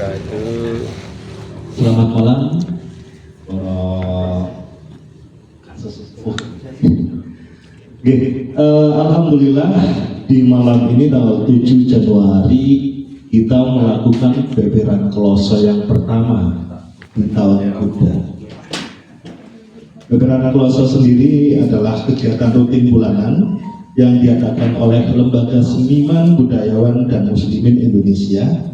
wabarakatuh. Selamat malam alhamdulillah di malam ini tanggal 7 Januari kita melakukan beberan kloso yang pertama di tahun kuda. Beberan kloso sendiri adalah kegiatan rutin bulanan yang diadakan oleh Lembaga Seniman, Budayawan, dan Muslimin Indonesia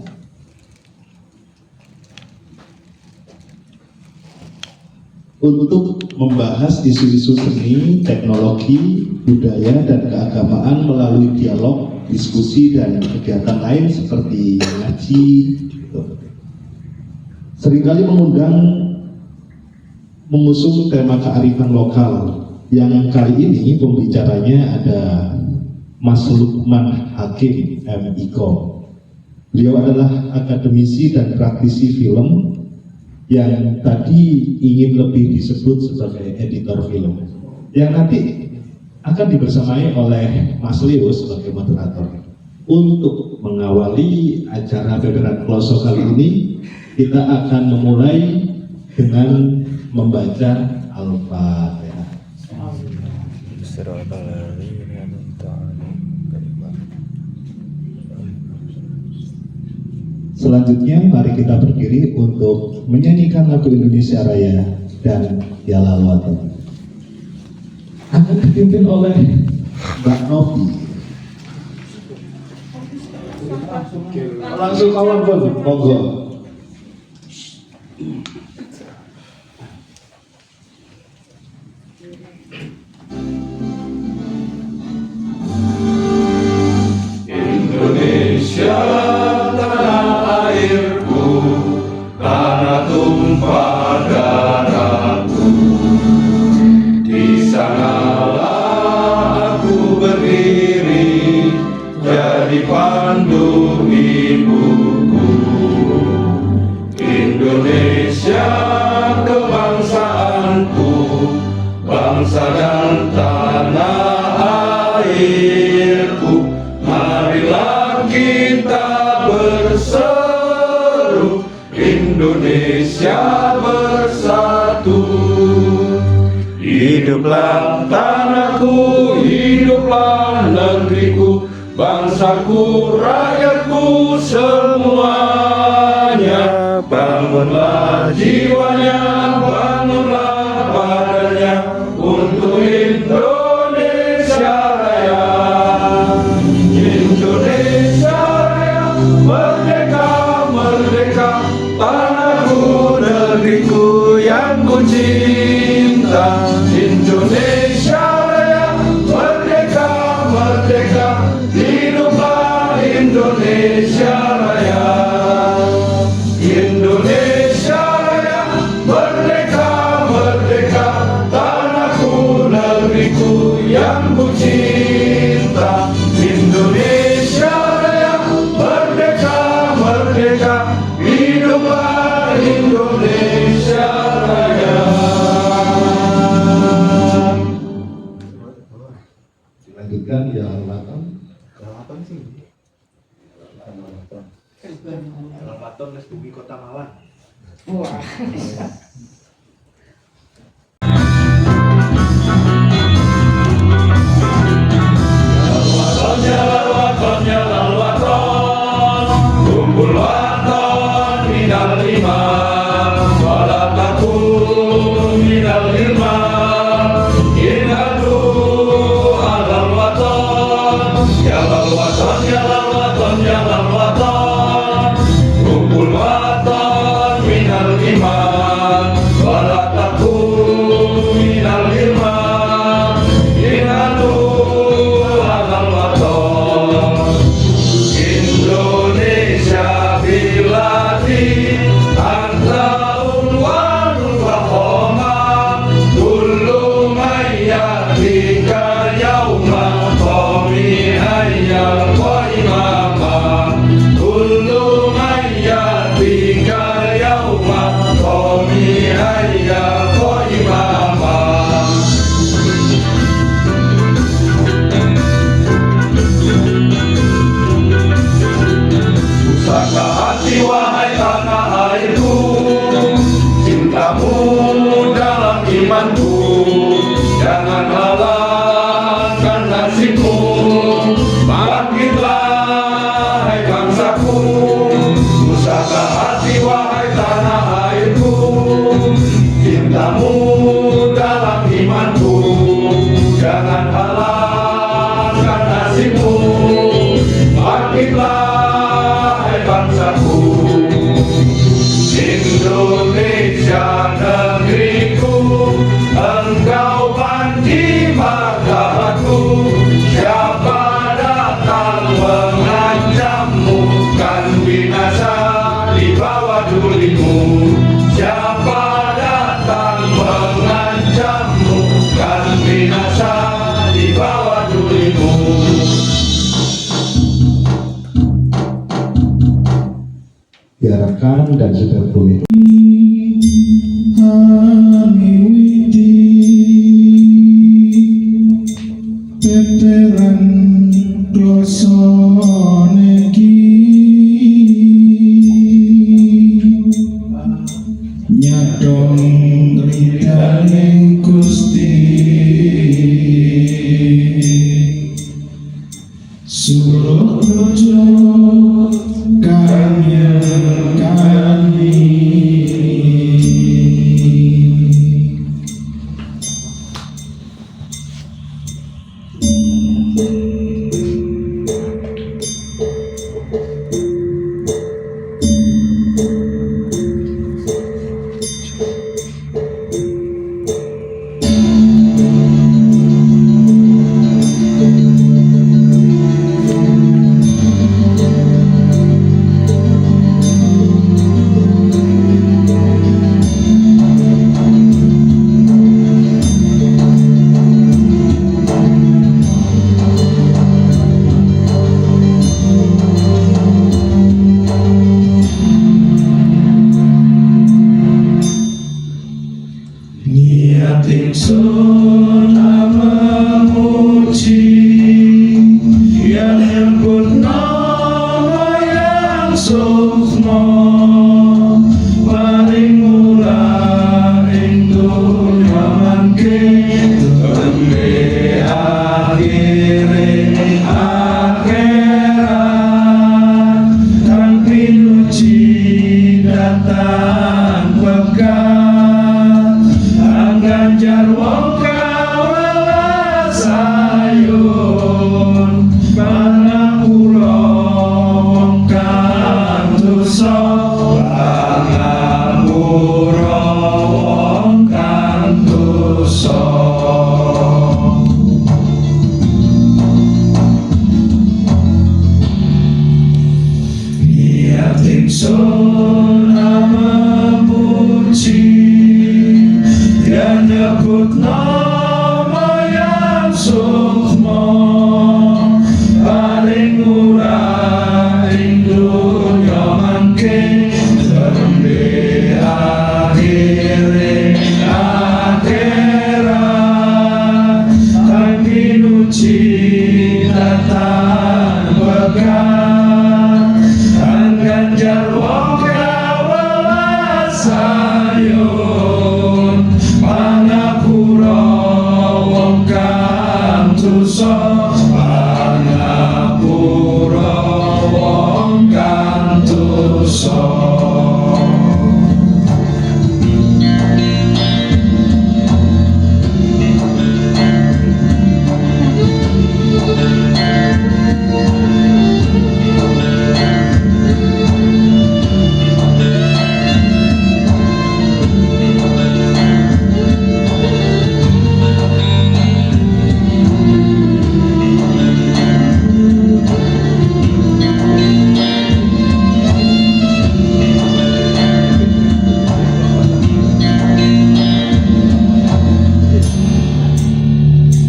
untuk membahas isu-isu seni, teknologi, budaya, dan keagamaan melalui dialog, diskusi, dan kegiatan lain seperti ngaji. Seringkali mengusung tema kearifan lokal, yang kali ini pembicaranya ada Mas Lukman Hakim M.Iko. Beliau adalah akademisi dan praktisi film yang tadi ingin lebih disebut sebagai editor film, yang nanti akan dibersamai oleh Mas Leo sebagai moderator. Untuk mengawali acara beberan kloso kali ini, kita akan memulai dengan membaca Al-Fatihah. Selanjutnya mari kita berdiri untuk menyanyikan lagu Indonesia Raya dan Ya Lalwatan. Akan dipimpin oleh Mbak Novi. Langsung kawan pun, monggo. Indonesia tanah airku, tanah tumpah darahku. Di sanalah aku berdiri, jadi pandu ibuku. Indonesia kebangsaanku, bangsa dan tanah airku. Marilah kita berseru, Indonesia bersatu. Hiduplah tanahku, hiduplah negeriku, bangsaku, rakyatku semuanya. Bangunlah jiwanya, bangunlah badannya untuk Indonesia Raya. Indonesia Raya, merdeka, merdeka, tanahku, negeriku yang ku cinta. Indonesia Raya, merdeka, merdeka, hiduplah Indonesia Raya. Indonesia Raya, merdeka, silakan dan sudah boleh. Peperan kloso niki nyadong ridane Gusti suruh rojo kanyekani. Niat ingsun memuji yang nyebut nama yang sukma paling murah ing dunya mangke tembe akhire akhirat kang pinuji datang pekat ganjar wong kawelas sayun panapura wong kang dosa panapura wong kang dosa. Niat ingsun memuji yang nyebut nama yang sukma paling murah ing dunya mangke tembe akhire akhirat kang pinuji datang pekat kang ganjar wong kawelas sayun panapura wong kang dosa panapura wong kang dosa.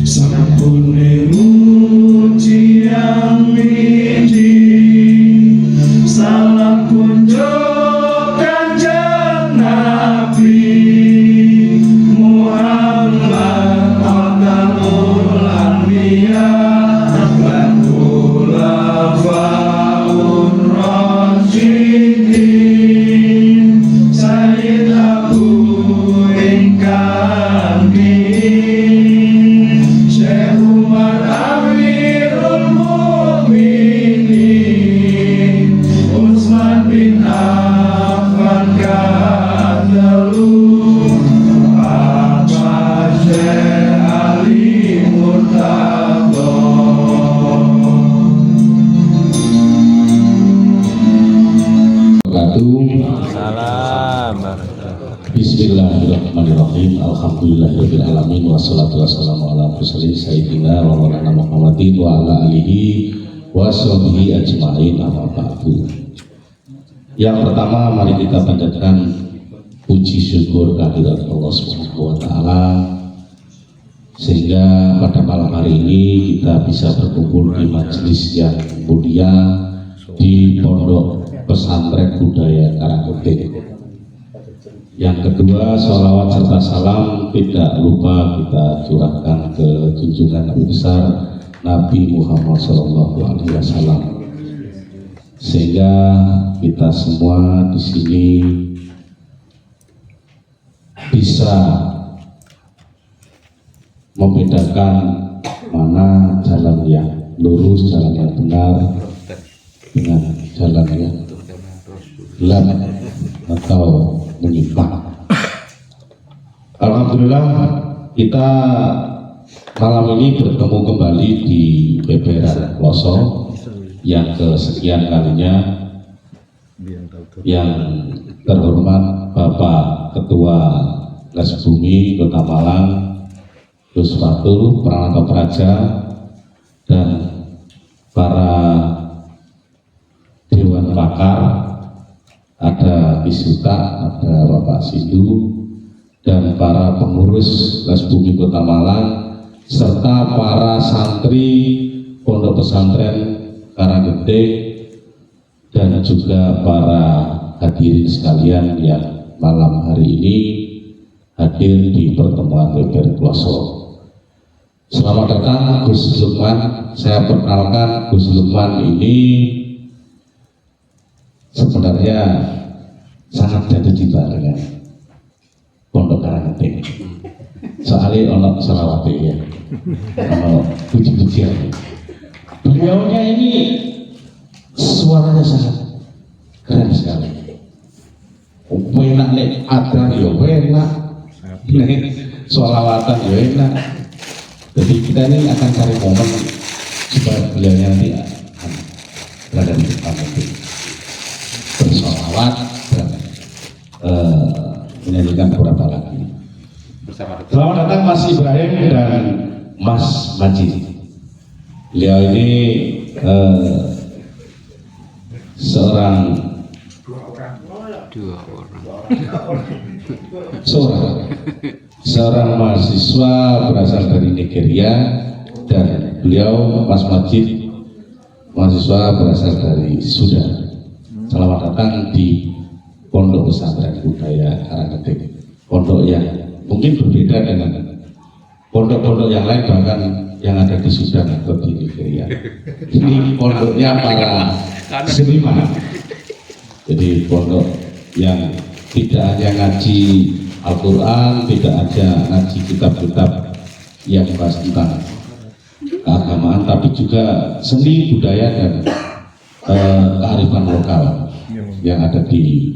Sampune muji yang miji salam kunjuk kanjeng Nabi Muhammad Khatamul Anbiya lan khulafaur rasyidin Sayyid Abu ingkang Syekh Umar Amirul Mukminin Utsman bin Affan Kadelu Bapak Syekh Ali Murtado. Salam. Bismillahirrahmanirrahim. Alhamdulillahirabbil alamin wassalatu wassalamu ala rasulillah sayyidina wa maulana Muhammadin wa ala alihi wa sahbihi ajmain amma ba'du. Yang pertama mari kita panjatkan puji syukur kehadirat Allah Subhanahu wa taala sehingga pada malam hari ini kita bisa berkumpul di majelis yang mulia di Pondok Pesantren Budaya Karangkeding. Yang kedua, sholawat serta salam tidak lupa kita curahkan ke junjungan Nabi besar Nabi Muhammad SAW, sehingga kita semua di sini bisa membedakan mana jalan yang lurus, jalan yang benar dengan jalan yang gelap atau menyimpang. Alhamdulillah kita malam ini bertemu kembali di PPR Ploso yang kesekian kalinya. Yang terhormat Bapak Ketua Dinas Bumi Kota Malang, Gus Fatul Pranata Praja, dan para Dewan Pakar, ada Kisuta, ada Bapak Sindu, dan para pengurus Dinas Bumi Kota Malang, serta para santri Pondok Pesantren Karangkeding, dan juga para hadirin sekalian yang malam hari ini hadir di pertemuan PPR Ploso. Selamat datang Gus Lukman. Saya perkenalkan, Gus Lukman ini sebenarnya sangat jatuh cinta dengan Pondok Karangkeding. Soalnya ono selawat ya, ono puji-pujian. Beliaunya ini suaranya sangat keren sekali. Enak nek ada ya enak, sholawatan ya enak. Jadi kita ini akan cari momen supaya beliau nanti berada di depan nanti bersholawat dan menyanyikan beberapa lagu. Selamat datang Mas Ibrahim dan Mas Majid. Beliau ini seorang mahasiswa berasal dari Nigeria, dan beliau Mas Majid mahasiswa berasal dari Sudan. Selamat datang di Pondok Pesantren Budaya Karangkeding. Pondok yang mungkin berbeda dengan pondok-pondok yang lain, bahkan yang ada di Sudan atau di Nigeria. Ini pondoknya para seniman. Jadi pondok yang tidak hanya ngaji Al-Quran, tidak hanya ngaji kitab-kitab yang membahas tentang keagamaan, tapi juga seni, budaya, dan kearifan lokal yang ada di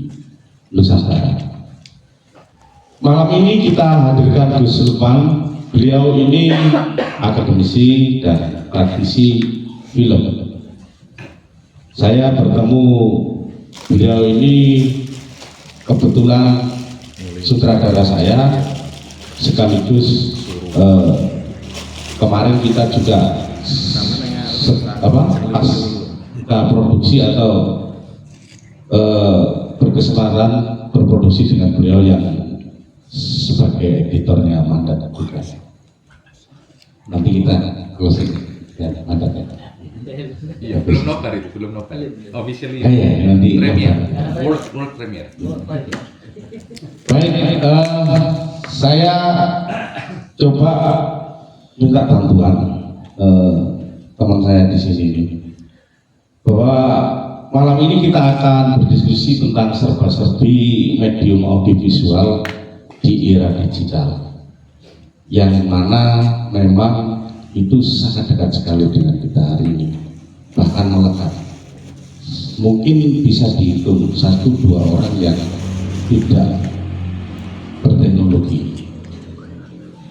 Nusantara. Malam ini kita hadirkan Gus Lukman. Beliau ini akademisi dan praktisi film. Saya bertemu beliau ini kebetulan sutradara saya, sekaligus kemarin kita juga kita produksi atau berkesempatan berproduksi dengan beliau yang sebagai editornya Mandat juga. Nanti kita closing ya Mandatnya. Iya, belum nobar itu, belum nobar. Officially. Iya, nanti Premier, world premier. Baik, saya coba minta bantuan teman saya di sini bahwa malam ini kita akan berdiskusi tentang serba-serbi medium audiovisual di era digital, yang mana memang itu sangat dekat sekali dengan kita hari ini, bahkan melekat. Mungkin bisa dihitung 1-2 orang yang tidak berteknologi,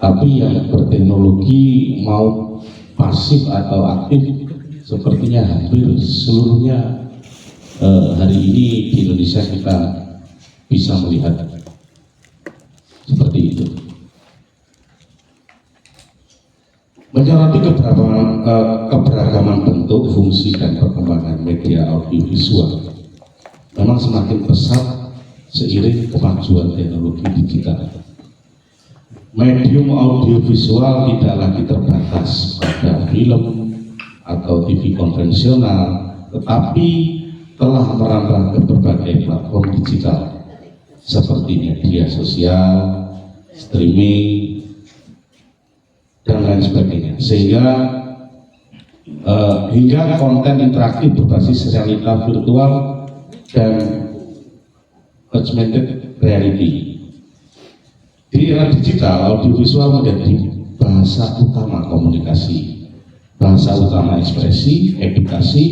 tapi yang berteknologi mau pasif atau aktif sepertinya hampir seluruhnya hari ini di Indonesia kita bisa melihat seperti itu. Menyoroti keberagaman bentuk, fungsi, dan perkembangan media audiovisual memang semakin pesat seiring kemajuan teknologi digital. Medium audiovisual tidak lagi terbatas pada film atau TV konvensional, tetapi telah merambah ke berbagai platform digital seperti media sosial, streaming, dan lain sebagainya, sehingga hingga konten interaktif berbasis realita virtual dan augmented reality. Di era digital, audiovisual menjadi bahasa utama komunikasi, bahasa utama ekspresi, edukasi,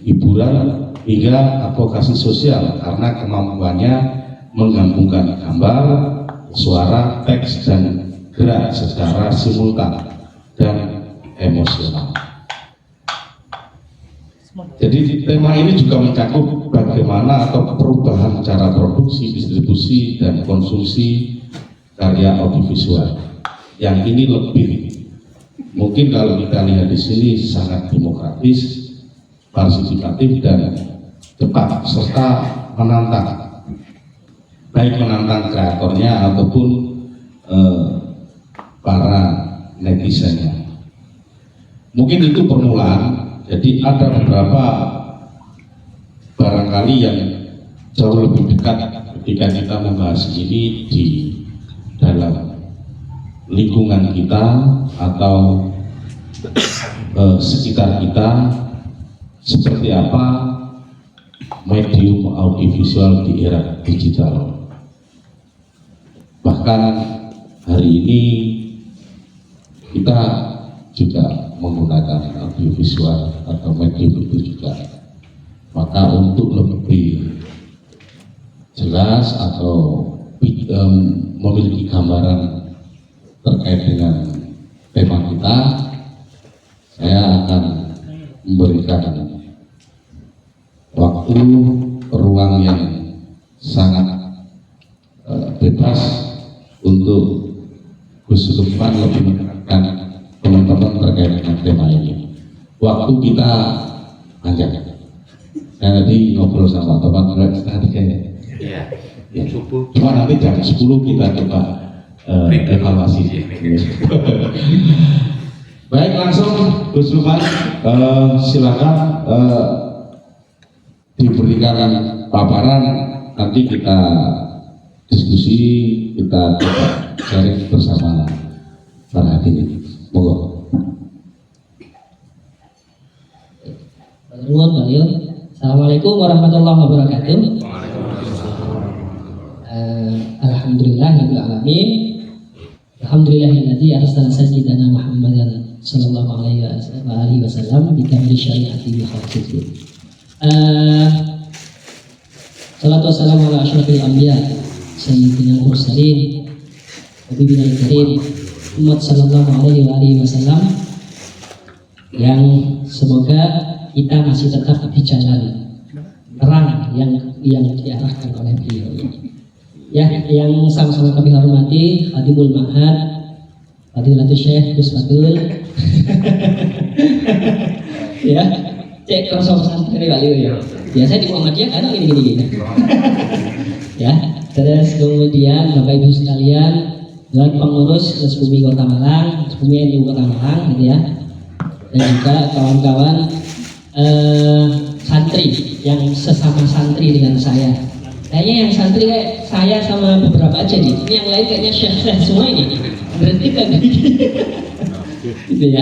hiburan, hingga advokasi sosial karena kemampuannya menggabungkan gambar, suara, teks, dan gerak secara simultan dan emosional. Jadi tema ini juga mencakup bagaimana atau perubahan cara produksi, distribusi, dan konsumsi karya audiovisual. Yang ini lebih, mungkin kalau kita lihat di sini sangat demokratis, partisipatif, dan cepat, serta menantang, baik menantang kreatornya ataupun para netizennya. Mungkin itu permulaan. Jadi ada beberapa barangkali yang jauh lebih dekat ketika kita membahas ini di dalam lingkungan kita atau sekitar kita, seperti apa medium audiovisual di era digital. Bahkan hari ini kita juga menggunakan audiovisual atau medium itu juga. Maka untuk lebih jelas atau memiliki gambaran terkait dengan tema kita, saya akan memberikan waktu ruang yang sangat bebas untuk Gus Lukman lebih menekankan teman-teman terkait dengan tema ini. Waktu kita panjang. Saya tadi ngobrol sama teman-teman setengah 3 ya. Iya. Ya. Subuh. Cuma nanti jam 10 kita coba evaluasi. Baik, langsung Gus Lukman, silakan diberikan paparan, nanti kita diskusi, kita coba sharing bersama para hadirin. Monggo. Assalamualaikum warahmatullahi wabarakatuh. Alhamdulillahirabbil alamin. Alhamdulillahilladzi arsala sayyidana Muhammadan sallallahu alaihi wasallam bi kamili syariati wa khatifih. Salatu wassalamu ala asyrafil anbiya sayyidina mursalin nabiyina karim Muhammad sallallahu alaihi wasallam, yang semoga kita masih tetap di jalan terang yang diarahkan oleh beliau. Ya, yang sama-sama kami hormati Khadimul Ma'had Fadilatul Syekh Gus Fadul. Ya, cek kosong santri Wali ya. Biasa di Muhammadiyah kan gini. Ya, terus kemudian Bapak Ibu sekalian, Dewan Pengurus Resbumi Kota Malang, Resbumi NU Kota Malang, gitu ya, dan juga kawan-kawan santri yang sesama santri dengan saya. Kayaknya yang santri kayak saya sama beberapa aja nih. Ini yang lain kayaknya syekh semua ini. Berarti kan gitu ya.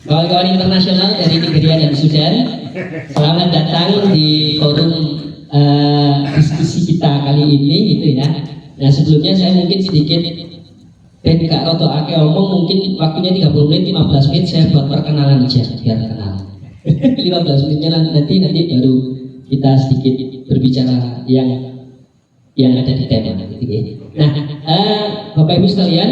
Kawan-kawan internasional dari Nigeria dan Sudan, selamat datang di forum diskusi kita kali ini, gitu ya. Nah, sebelumnya saya mungkin sedikit dan Kak Roto Ake omong, mungkin waktunya 30 menit, 15 menit saya buat perkenalan aja biar kenal. 15 menitnya nanti baru kita sedikit berbicara yang ada di tema, gitu ya. Nah, Bapak Ibu sekalian,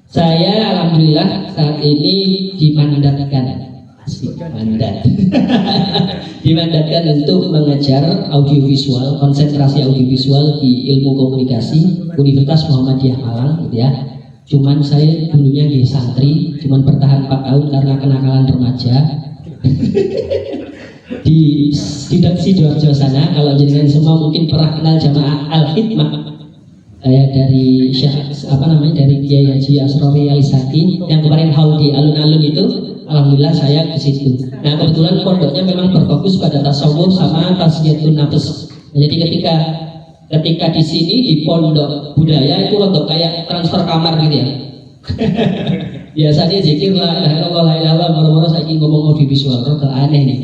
saya alhamdulillah saat ini dimandatkan, dimandatkan untuk mengajar audiovisual, konsentrasi audiovisual di Ilmu Komunikasi Universitas Muhammadiyah Malang, gitu ya. Cuman saya dulunya di santri, cuman bertahan 4 tahun karena kenakalan remaja. di Sidoarjo sana. Kalau jenengan semua mungkin pernah kenal jamaah Al-Hikmah dari Syekh dari Kiai Haji Asrori Alisaki yang kemarin haul di alun-alun itu, alhamdulillah saya ke situ. Nah kebetulan pondoknya memang berfokus pada tasawuf sama tasfiyatun nafs. Jadi ketika di sini di pondok budaya itu untuk kayak transfer kamar gitu ya. Biasanya zikir la ilaha illallah la ilaha illallah moro-moro saiki ngomong audiovisual rada aneh nih.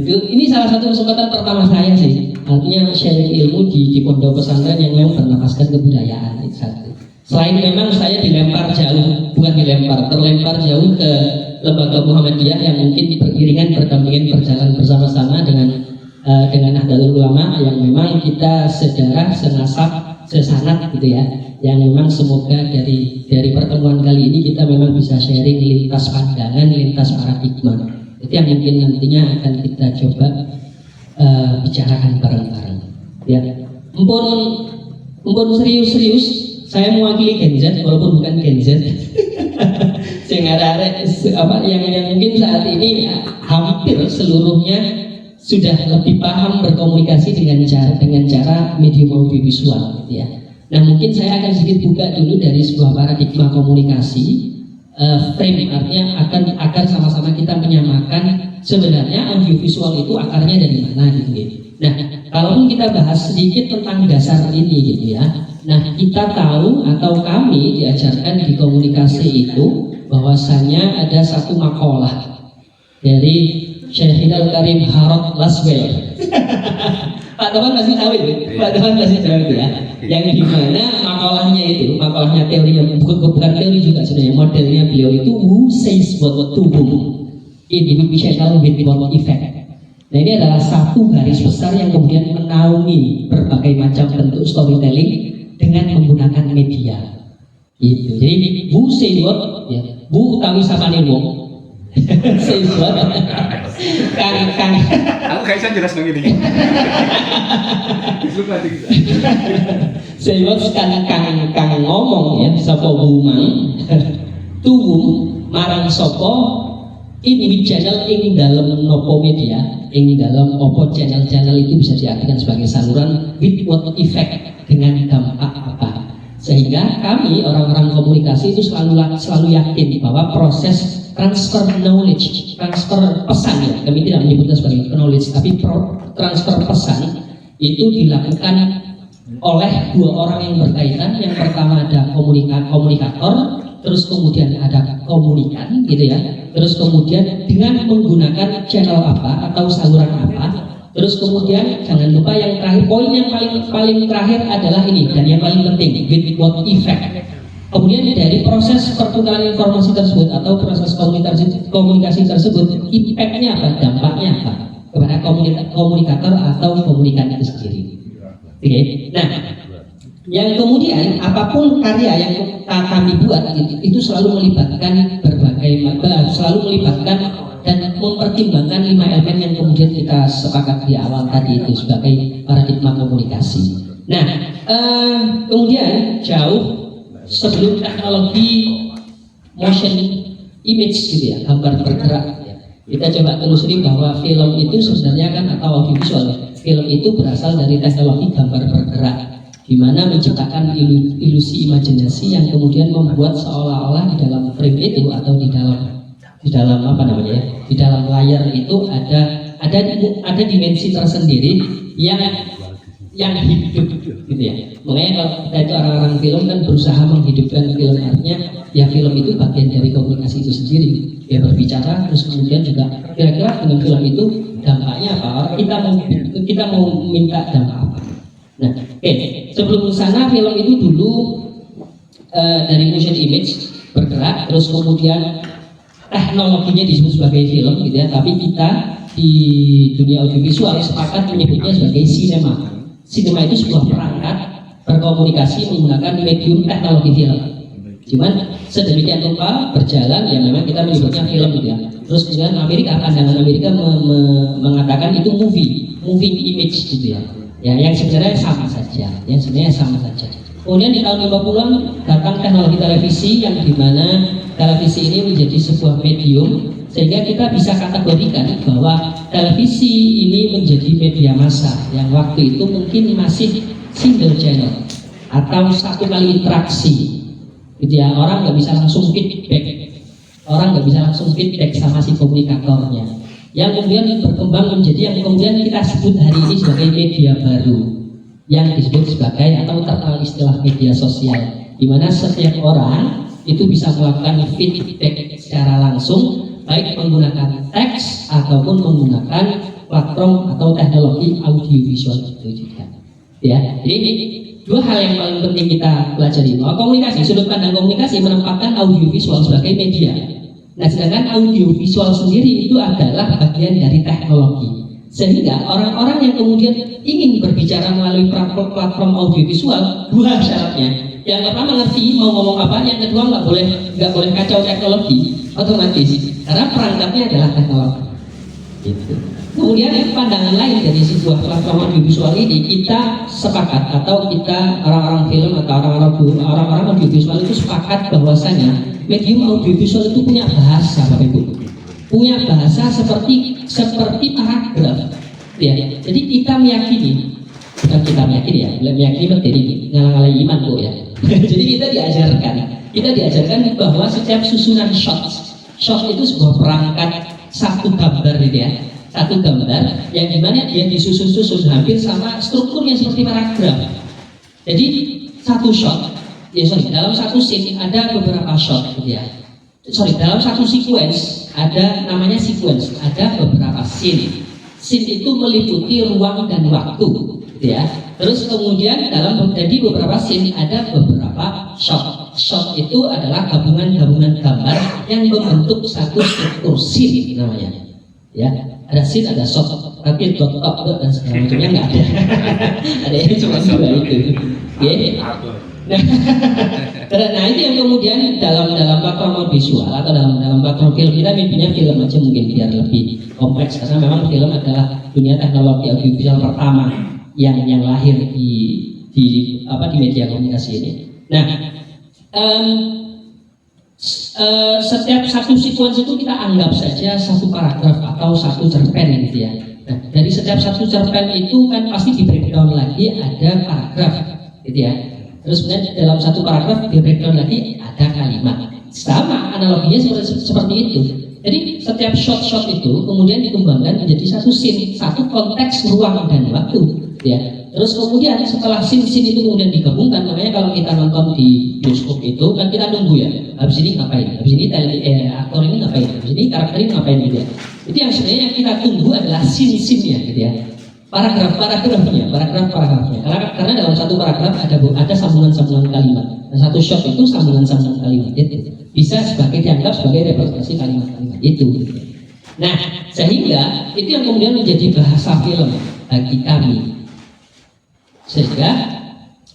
Ini salah satu kesempatan pertama saya sih. Artinya sharing ilmu di pondok pesantren yang memang bernafaskan kebudayaan itu satu. Selain memang saya terlempar jauh ke lembaga Muhammadiyah yang mungkin beriringan berdampingan berjalan bersama-sama dengan Nahdlatul Ulama yang memang kita sedarah, senasab, sesanat gitu ya. Yang memang semoga dari pertemuan kali ini kita memang bisa sharing lintas pandangan, lintas paradigma. Itu yang mungkin nantinya akan kita coba bicarakan bareng-bareng. Ya, mumpun serius-serius. Saya mewakili Gen Z walaupun bukan Gen Z. yang mungkin saat ini hampir seluruhnya sudah lebih paham berkomunikasi dengan cara medium audiovisual gitu ya. Nah mungkin saya akan sedikit buka dulu dari sebuah paradigma komunikasi frame, artinya agar sama-sama kita menyamakan sebenarnya audiovisual itu akarnya dari mana gitu ya. Nah kalaupun kita bahas sedikit tentang dasar ini gitu ya. Nah kita tahu atau kami diajarkan di komunikasi itu bahwasanya ada satu makalah dari Syekhul Karim Harold Laswell. Pak Toman pasti tahu itu, Pak Toman pasti tahu itu ya. Yang dimana makalahnya teori, bukan teori juga sebenarnya, modelnya beliau itu Who Says What to Whom in Emotional with What Effect. Nah ini adalah satu garis besar yang kemudian menaungi berbagai macam bentuk storytelling dengan menggunakan media. Gitu. Jadi Who Say What, ya, Who utawi sapane wong. Say what? Kang. Aku kayaknya jelas begini. Say what kang ngomong ya, sapa wumang. Tuwum marang sapa ini channel ing dalam nopo media, ing dalam opo channel itu bisa diartikan sebagai saluran with what effect, dengan dampak apa. Sehingga kami orang-orang komunikasi itu selalu yakin bahwa proses transfer knowledge, transfer pesan ya, kami tidak menyebutnya sebagai knowledge, tapi transfer pesan itu dilakukan oleh dua orang yang berkaitan. Yang pertama ada komunikator, terus kemudian ada komunikan gitu ya, terus kemudian dengan menggunakan channel apa atau saluran apa. Terus kemudian jangan lupa yang terakhir, poin yang paling terakhir adalah ini, dan yang paling penting, with what effect. Kemudian dari proses pertukaran informasi tersebut atau proses komunikasi tersebut, impactnya apa, dampaknya apa kepada komunikator atau komunikan itu sendiri. Oke. Nah, yang kemudian apapun karya yang kami buat itu selalu melibatkan dan mempertimbangkan 5 elemen yang kemudian kita sepakat di awal tadi itu sebagai paradigma komunikasi. Nah, kemudian jauh sebelum teknologi motion image gitu ya, gambar bergerak ya, kita coba telusuri bahwa film itu sebenarnya kan atau audiovisual, film itu berasal dari teknologi gambar bergerak, di mana menciptakan ilusi imajinasi yang kemudian membuat seolah-olah di dalam frame itu atau di dalam apa namanya ya, di dalam layar itu ada dimensi tersendiri yang hidup gitu ya. Makanya kalau kita itu orang-orang film kan berusaha menghidupkan film, artinya ya film itu bagian dari komunikasi itu sendiri. Dia berbicara, terus kemudian juga kira-kira dengan film itu dampaknya apa? Kita mau minta dampak apa? Nah, sebelum sana film itu dulu dari motion image bergerak, terus kemudian teknologinya disebut sebagai film gitu ya, tapi kita di dunia audiovisual sepakat menyebutnya sebagai sinema. Sinema itu sebuah perangkat berkomunikasi menggunakan medium teknologi film. Cuman sedemikian rupa berjalan ya memang kita menyebutnya film gitu ya. Terus kemudian pandangan Amerika mengatakan itu moving image gitu ya. Ya yang sebenarnya sama saja, Kemudian di tahun 50-an datang teknologi televisi yang dimana televisi ini menjadi sebuah medium sehingga kita bisa kategorikan bahwa televisi ini menjadi media massa yang waktu itu mungkin masih single channel atau satu kali interaksi gitu ya, orang nggak bisa langsung feedback, orang nggak bisa langsung feedback sama si komunikatornya, yang kemudian berkembang menjadi yang kemudian kita sebut hari ini sebagai media baru, yang disebut sebagai atau terkenal istilah media sosial, di mana setiap orang itu bisa melakukan feedback secara langsung, baik menggunakan teks ataupun menggunakan platform atau teknologi audiovisual itu juga. Ya, jadi ini dua hal yang paling penting kita pelajari. Bahwa komunikasi, sudut pandang komunikasi menempatkan audiovisual sebagai media. Nah, sedangkan audiovisual sendiri itu adalah bagian dari teknologi. Sehingga orang-orang yang kemudian ingin berbicara melalui platform audiovisual, dua syaratnya. Yang pertama ngerti mau ngomong apa, yang kedua nggak boleh kacau teknologi otomatis, karena perangkatnya adalah teknologi. Gitu. Kemudian pandangan lain dari sebuah platform audiovisual ini, kita sepakat atau kita orang-orang film atau orang-orang audiovisual itu sepakat bahwasanya medium audiovisual itu punya bahasa, Bapak Ibu, punya bahasa seperti paragraf. Ya. Jadi kita meyakini, bukan kita meyakini ya, meyakini materi ngalang-ngalang iman kok ya. Jadi kita diajarkan bahwa setiap susunan shot itu sebuah perangkat satu gambar gitu ya. Satu gambar yang dimana dia disusun-susun hampir sama strukturnya seperti paragraf. Jadi satu shot, dalam satu scene ada beberapa shot gitu ya. Dalam satu sequence ada namanya sequence, ada beberapa scene. Scene itu meliputi ruang dan waktu, gitu ya. Terus kemudian jadi beberapa scene ada beberapa shot. Shot itu adalah gabungan-gabungan gambar yang membentuk satu struktur scene namanya. Ya. Ada scene, ada shot, tapi dot dan segala macamnya nggak ada. Ada yang cuma dua itu. Nah itu yang kemudian dalam platform visual atau dalam platform film, kita mimpinya film aja mungkin biar lebih kompleks, karena memang film adalah dunia teknologi audiovisual pertama yang lahir di media komunikasi ini. Nah, setiap satu sequence itu kita anggap saja satu paragraf atau satu cerpen gitu ya. Nah, dari setiap satu cerpen itu kan pasti di breakdown lagi ada paragraf gitu ya. Terus kemudian dalam satu paragraf di breakdown lagi ada kalimat. Sama analoginya seperti itu. Jadi setiap shot itu kemudian dikembangkan menjadi satu scene, satu konteks ruang dan waktu ya. Terus kemudian setelah scene itu kemudian digabungkan, makanya kalau kita nonton di bioskop itu kan kita nunggu ya, habis ini ngapain, habis ini aktor ini ngapain, habis ini karakter ini ngapain gitu ya. Jadi yang sebenarnya yang kita tunggu adalah scene-nya gitu ya, paragrafnya. Karena dalam satu paragraf ada sambungan-sambungan kalimat. Nah, satu shot itu sambungan-sambungan kalimat itu bisa dianggap sebagai representasi kalimat-kalimat itu. Gitu. Nah, sehingga itu yang kemudian menjadi bahasa film bagi kami. Sehingga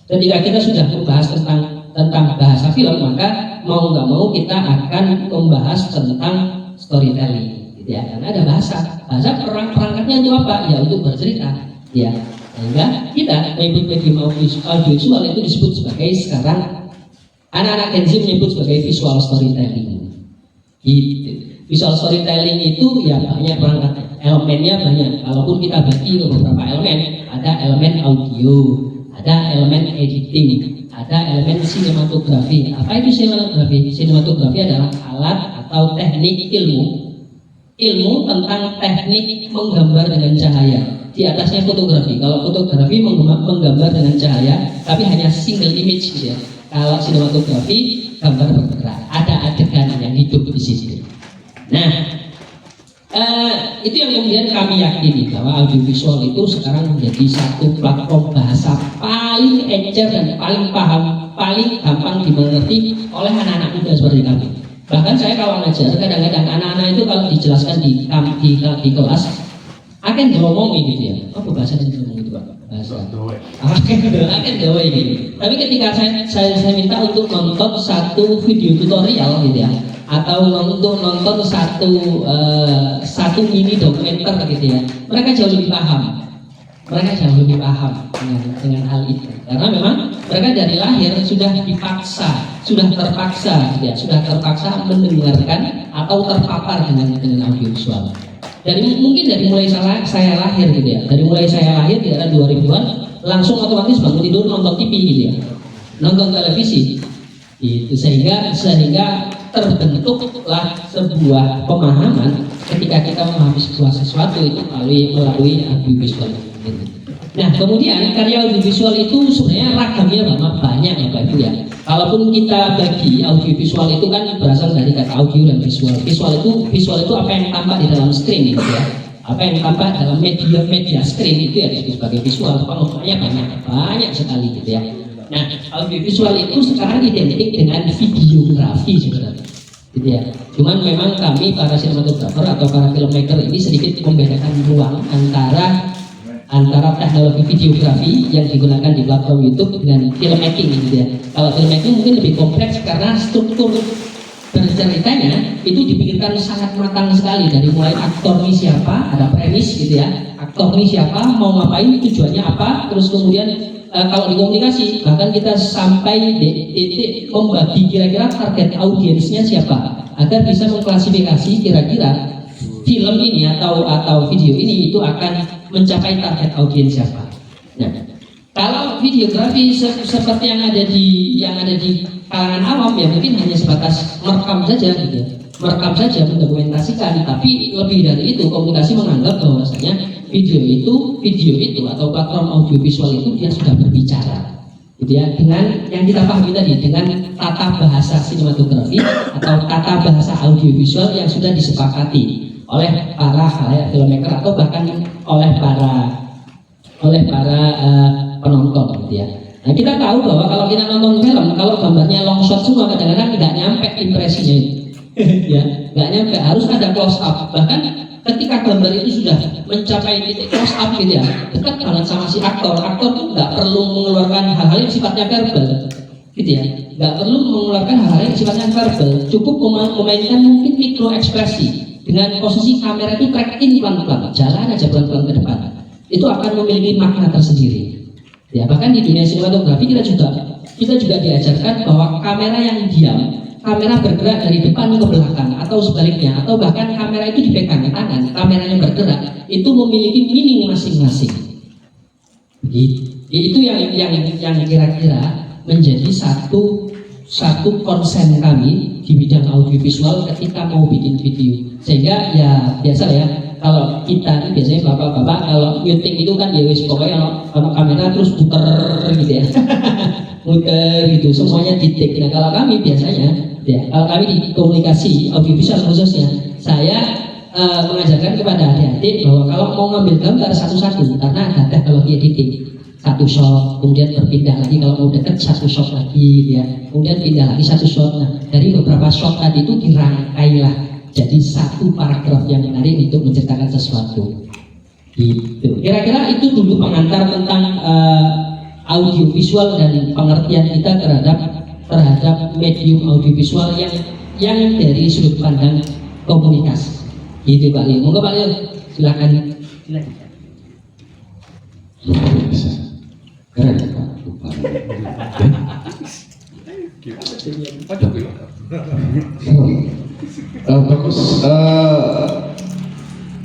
ketika kita sudah membahas tentang bahasa film, maka mau nggak mau kita akan membahas tentang storytelling, gitu ya. Karena ada bahasa perangkatnya untuk apa? Ya untuk bercerita, ya. Sehingga kita menyebut medium audiovisual itu disebut sebagai sekarang anak-anak Gen Z menyebut sebagai visual storytelling. Gitu. Visual storytelling itu ya banyak perangkat, elemennya banyak. Kalaupun kita bagi ke beberapa elemen, ada elemen audio, ada elemen editing, ada elemen sinematografi. Apa itu sinematografi? Sinematografi adalah alat atau teknik ilmu tentang teknik menggambar dengan cahaya. Di atasnya fotografi. Kalau fotografi menggambar dengan cahaya, tapi hanya single image gitu ya. Kalau sinematografi gambar bergerak, ada adegan yang hidup di situ. Nah, itu yang kemudian kami yakini bahwa audiovisual itu sekarang menjadi satu platform bahasa paling encer dan paling paham, paling gampang dimengerti oleh anak-anak muda seperti kami. Bahkan saya kalau ngajar, kadang-kadang anak-anak itu kalau dijelaskan di kelas akan diomongin gitu ya. Apa bahasa yang diomongin itu Pak? Bahasa akan doa gitu. Tapi ketika saya minta untuk nonton satu video tutorial gitu ya, atau untuk nonton satu mini dokumenter gitu ya, mereka jauh lebih paham dengan hal itu, karena memang mereka dari lahir sudah terpaksa mendengarkan atau terpapar dengan audiovisual. Mungkin dari mulai saya lahir gitu ya, di era 2000-an langsung otomatis bangun tidur nonton TV gitu ya, nonton televisi itu, sehingga terbentuklah sebuah pemahaman ketika kita memahami sebuah sesuatu itu melalui audiovisual. Nah, kemudian karya audiovisual itu sebenarnya ragamnya banyak ya Pak Ibu ya. Kalaupun kita bagi audiovisual itu kan berasal dari kata audio dan visual. Visual itu apa yang tampak di dalam screen gitu ya. Apa yang tampak dalam media screen itu ya disebut sebagai visual. Penggunaannya banyak sekali gitu ya. Nah, audiovisual itu sekarang identik dengan videografi sebenarnya, gitu ya. Cuman memang kami para sinematografer atau para filmmaker ini sedikit membedakan ruang antara teknologi videografi yang digunakan di platform YouTube dengan filmmaking, gitu ya. Kalau filmmaking mungkin lebih kompleks karena struktur berceritanya itu dipikirkan sangat matang sekali, dari mulai aktor ini siapa, ada premis gitu ya. Aktor ini siapa, mau ngapain, tujuannya apa, terus kemudian kalau di komunikasi bahkan kita sampai di titik membagi kira-kira target audiensnya siapa agar bisa mengklasifikasi kira-kira film ini atau video ini itu akan mencapai target audiens siapa. Nah, kalau videografi seperti yang ada di kalangan awam ya mungkin hanya sebatas merekam saja gitu ya. Merekam saja, mendokumentasikan, tapi lebih dari itu komunikasi menganggap bahwasanya video itu atau platform audiovisual itu dia sudah berbicara, gitu ya, dengan yang kita pahami tadi, dengan tata bahasa sinematografi atau tata bahasa audiovisual yang sudah disepakati oleh para khalayak filmmaker atau bahkan oleh para penonton, gitu ya. Nah, kita tahu bahwa kalau kita nonton film, kalau gambarnya long shot semua kadang-kadang nggak nyampe impresinya itu. Ya, nggak nyampe, harus ada close up. Bahkan ketika gambar itu sudah mencapai titik close up gitu ya, dekat banget sama si aktor tuh nggak perlu mengeluarkan hal-hal yang sifatnya verbal, gitu ya, nggak perlu mengeluarkan hal-hal yang sifatnya verbal, cukup memainkan mungkin mikro ekspresi dengan posisi kamera itu track in pelan-pelan, jalan aja pelan-pelan ke depan, itu akan memiliki makna tersendiri. Ya, bahkan di dunia sinematografi kita juga diajarkan bahwa kamera yang diam, kamera bergerak dari depan ke belakang atau sebaliknya, atau bahkan kamera itu dipegang tangan, kamera yang bergerak itu memiliki meaning masing-masing. Itu yang kira-kira menjadi satu konsen kami di bidang audiovisual ketika mau bikin video. Sehingga ya biasa ya, kalau kita ini biasanya bapak-bapak kalau syuting itu kan ya wis pokoknya kalau kamera terus puter gitu ya. Muter gitu, semuanya di-take. Nah, kalau kami biasanya ya, kalau kami di komunikasi audiovisual khususnya, saya mengajarkan kepada adik-adik bahwa kalau mau ngambil gambar satu-satu, karena ada kalau dia editing satu shot, kemudian berpindah lagi, kalau mau dekat satu shot lagi, ya, kemudian pindah lagi satu shot. Nah, dari beberapa shot tadi itu dirangkailah jadi satu paragraf yang menarik untuk menceritakan sesuatu. Gitu. Kira-kira itu dulu pengantar tentang audiovisual dan pengertian kita terhadap medium audiovisual yang dari sudut pandang komunikasi. Gitu Pak Leo. Monggo Pak Leo, silakan. Keren Pak. Bagus.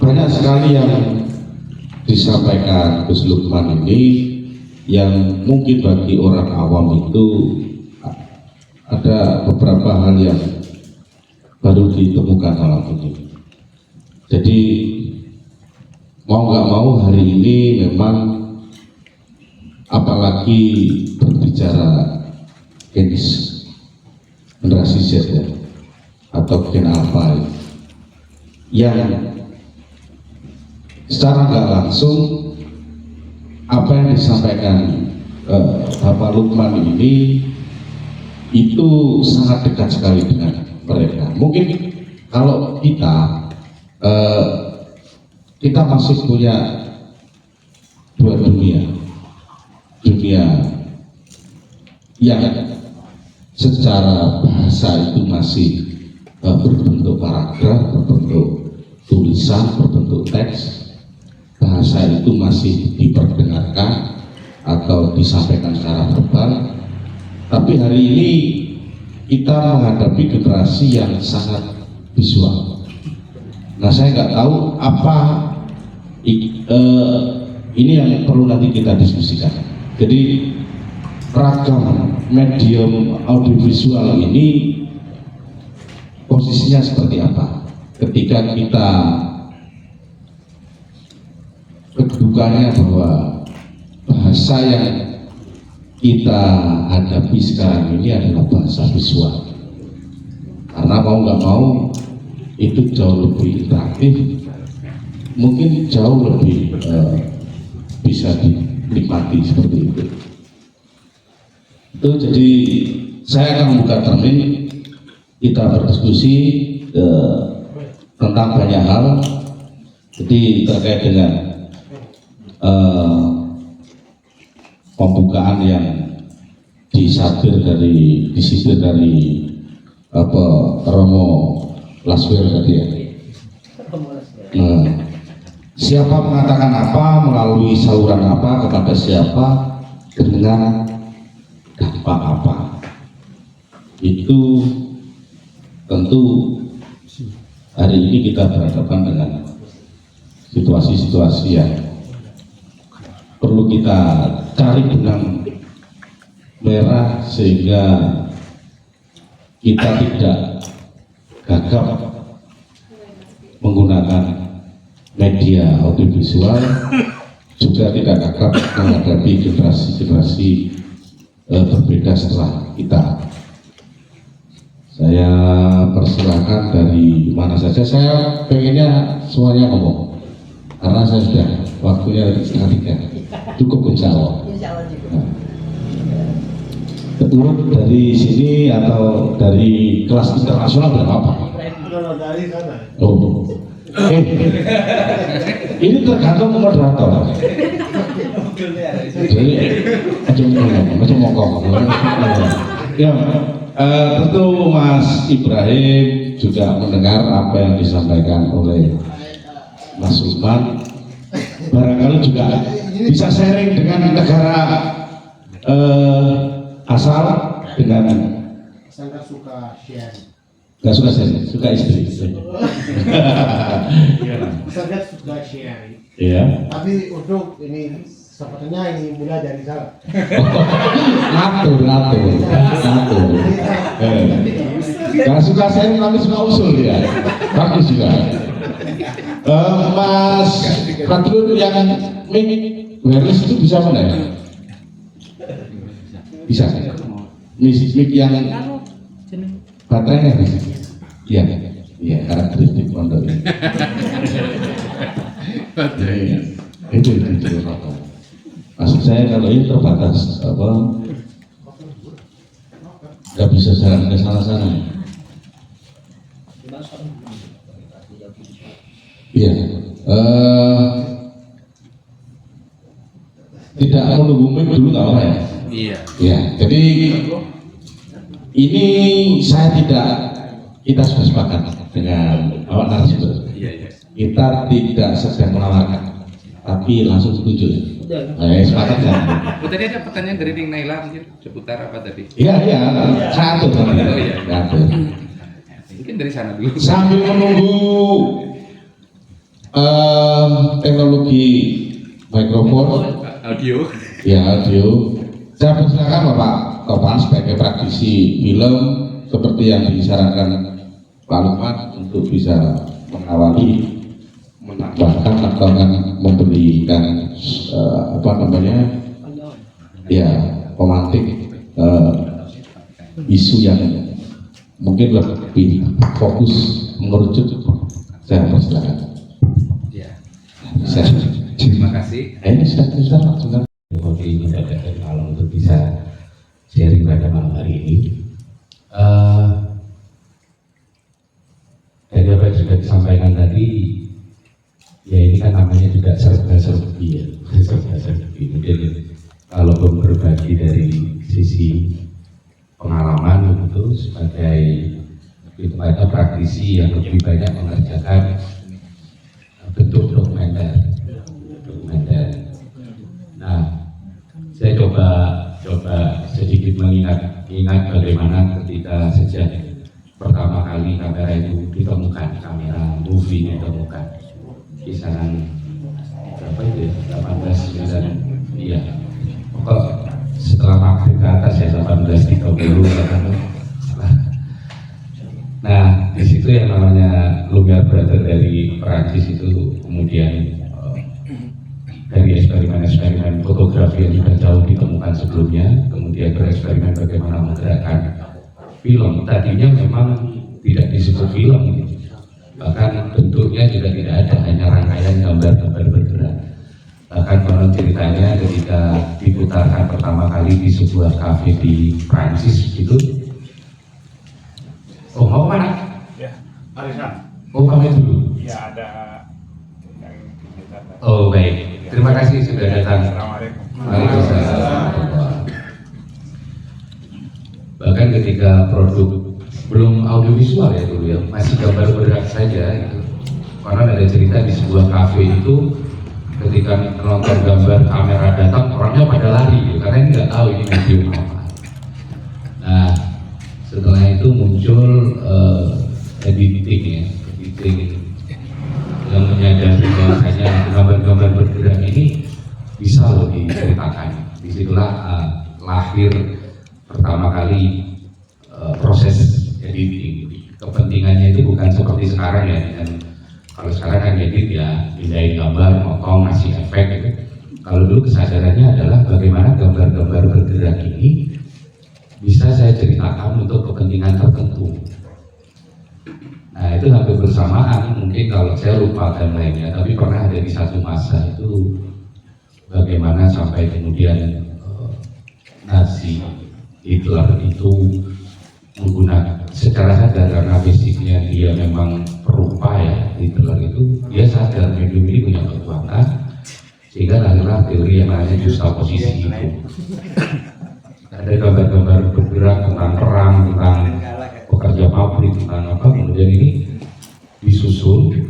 Banyak sekali yang disampaikan Gus Lukman ini yang mungkin bagi orang awam itu ada beberapa hal yang baru ditemukan malam ini. Jadi mau nggak mau hari ini memang apalagi berbicara generasi Z ya, atau gen Alpha yang secara nggak langsung apa yang disampaikan Bapak Lukman ini itu sangat dekat sekali dengan mereka. Mungkin kalau kita masih punya dua dunia yang secara bahasa itu masih berbentuk paragraf, berbentuk tulisan, berbentuk teks. Bahasa itu masih diperdengarkan atau disampaikan secara verbal. Tapi hari ini kita menghadapi generasi yang sangat visual. Nah, saya nggak tahu apa ini yang perlu nanti kita diskusikan. Jadi ragam medium audiovisual ini posisinya seperti apa ketika kita kedudukannya bahwa bahasa yang kita hadapi sekarang ini adalah bahasa visual, karena mau nggak mau itu jauh lebih interaktif, mungkin jauh lebih bisa dinikmati seperti itu. Jadi saya akan membuka termin, kita berdiskusi tentang banyak hal. Jadi terkait dengan pembukaan yang disisir dari Romo Laswir tadi ya. Siapa mengatakan apa, melalui saluran apa, kepada siapa, dengan dampak apa, itu tentu hari ini kita berhadapan dengan situasi-situasi yang perlu kita cari benang merah sehingga kita tidak gagap menggunakan media audiovisual, juga tidak gagap menghadapi generasi-generasi berbeda setelah kita. Saya persilahkan dari mana saja. Saya pengennya semuanya ngomong karena saya sudah waktunya setengah 3, cukup insya Allah. Urut dari sini atau dari kelas internasional berapa? Dari sana. Oh, ini tergantung moderator. Jadi macam mokong. Ya, tentu Mas Ibrahim juga mendengar apa yang disampaikan oleh Mas Usman. Barangkali juga bisa sharing dengan negara asal, dengan Saya suka share. nggak suka sharing, suka istri. Saya suka share. Iya. Tapi untuk ini sepertinya ini mulai dari sana. Ngatur. Nggak suka sharing tapi suka usul ya. Bagus juga. Mas Fadlun yang mic wireless itu bisa mana ya? Bisa. Mic yang baterainya bisa. Iya, karakteristik pondok ini. Baterainya. Itu. Maksud saya kalau ini terbatas nggak bisa jalan ke sana. Iya. Tidak menunggu mic dulu nggak apa ya? Iya. Ya, jadi ini kita sudah sepakat dengan awak narasumber. Iya. Kita tidak sedang menawarkan, tapi langsung setuju. Sepakat ya. Tadi ada pertanyaan dari Ning Naila mungkin seputar apa tadi? Iya, satu. Oh, iya. Satu. Mungkin dari sana dulu. Sambil menunggu teknologi mikrofon, Audio. ya audio. Saya persilakan Bapak Topan sebagai praktisi film seperti yang disarankan Pak Lukman untuk bisa mengawali, menambahkan atau memberikan pemantik isu yang mungkin lebih fokus mengerucut. Saya persilakan. Ya. Bisa. Terima kasih. Ini sudah langsung. Hobi mendapatkan malam untuk bisa sharing pada malam hari ini. Dari apa yang sudah disampaikan tadi, ya ini kan namanya juga serba-serbi ya, serba-serbi. Mungkin kalau berbagi dari sisi pengalaman itu sebagai itu ada praktisi yang lebih banyak mengerjakan bentuk dokumenter. Nah, saya coba sedikit mengingat bagaimana ketika sejak pertama kali kamera itu ditemukan, kamera movie ditemukan kisaran berapa itu ya, 18 iya pokok setelah maghrib ke atas ya 18.30 nah di yang namanya Lumiere Brother dari Perancis itu kemudian dari eksperimen-eksperimen fotografi yang sudah jauh ditemukan sebelumnya, kemudian bereksperimen bagaimana menggerakkan film. Tadinya memang tidak disebut film, bahkan bentuknya juga tidak ada, hanya rangkaian gambar-gambar bergerak. Bahkan konon ceritanya ketika diputarkan pertama kali di sebuah kafe di Prancis itu, oh mau mana? Ya, Arisan. Oh pamit dulu. Ya ada yang kita. Oh baik, terima kasih sudah datang. Assalamualaikum. Waalaikumsalam. Bahkan ketika produk belum audiovisual ya dulu ya, masih gambar bergerak saja gitu. Karena ada cerita di sebuah kafe itu ketika nonton gambar kamera datang orangnya pada lari gitu, karena ini nggak tahu ini medium apa. Nah setelah itu muncul editing yang menyadari bahwasanya gambar-gambar bergerak ini bisa loh diceritakan. Disitulah lahir pertama kali proses editing. Kepentingannya itu bukan seperti sekarang ya, dan kalau sekarang kan edit ya pindahin gambar, motong, ngasih efek gitu. Kalau dulu kesadarannya adalah bagaimana gambar-gambar bergerak ini bisa saya ceritakan untuk kepentingan tertentu. Nah itu hampir bersamaan, mungkin kalau saya lupa timelinenya, tapi pernah ada di satu masa itu bagaimana sampai kemudian Nazi Hitler itu menggunakan secara sadar, karena basicnya dia memang perupa ya, Hitler itu dia sadar medium ini punya kekuatan, sehingga lahirlah teori yang namanya justaposisi itu. Ada gambar-gambar bergerak tentang perang, tentang pekerja pabrik, tentang apa, kemudian ini disusun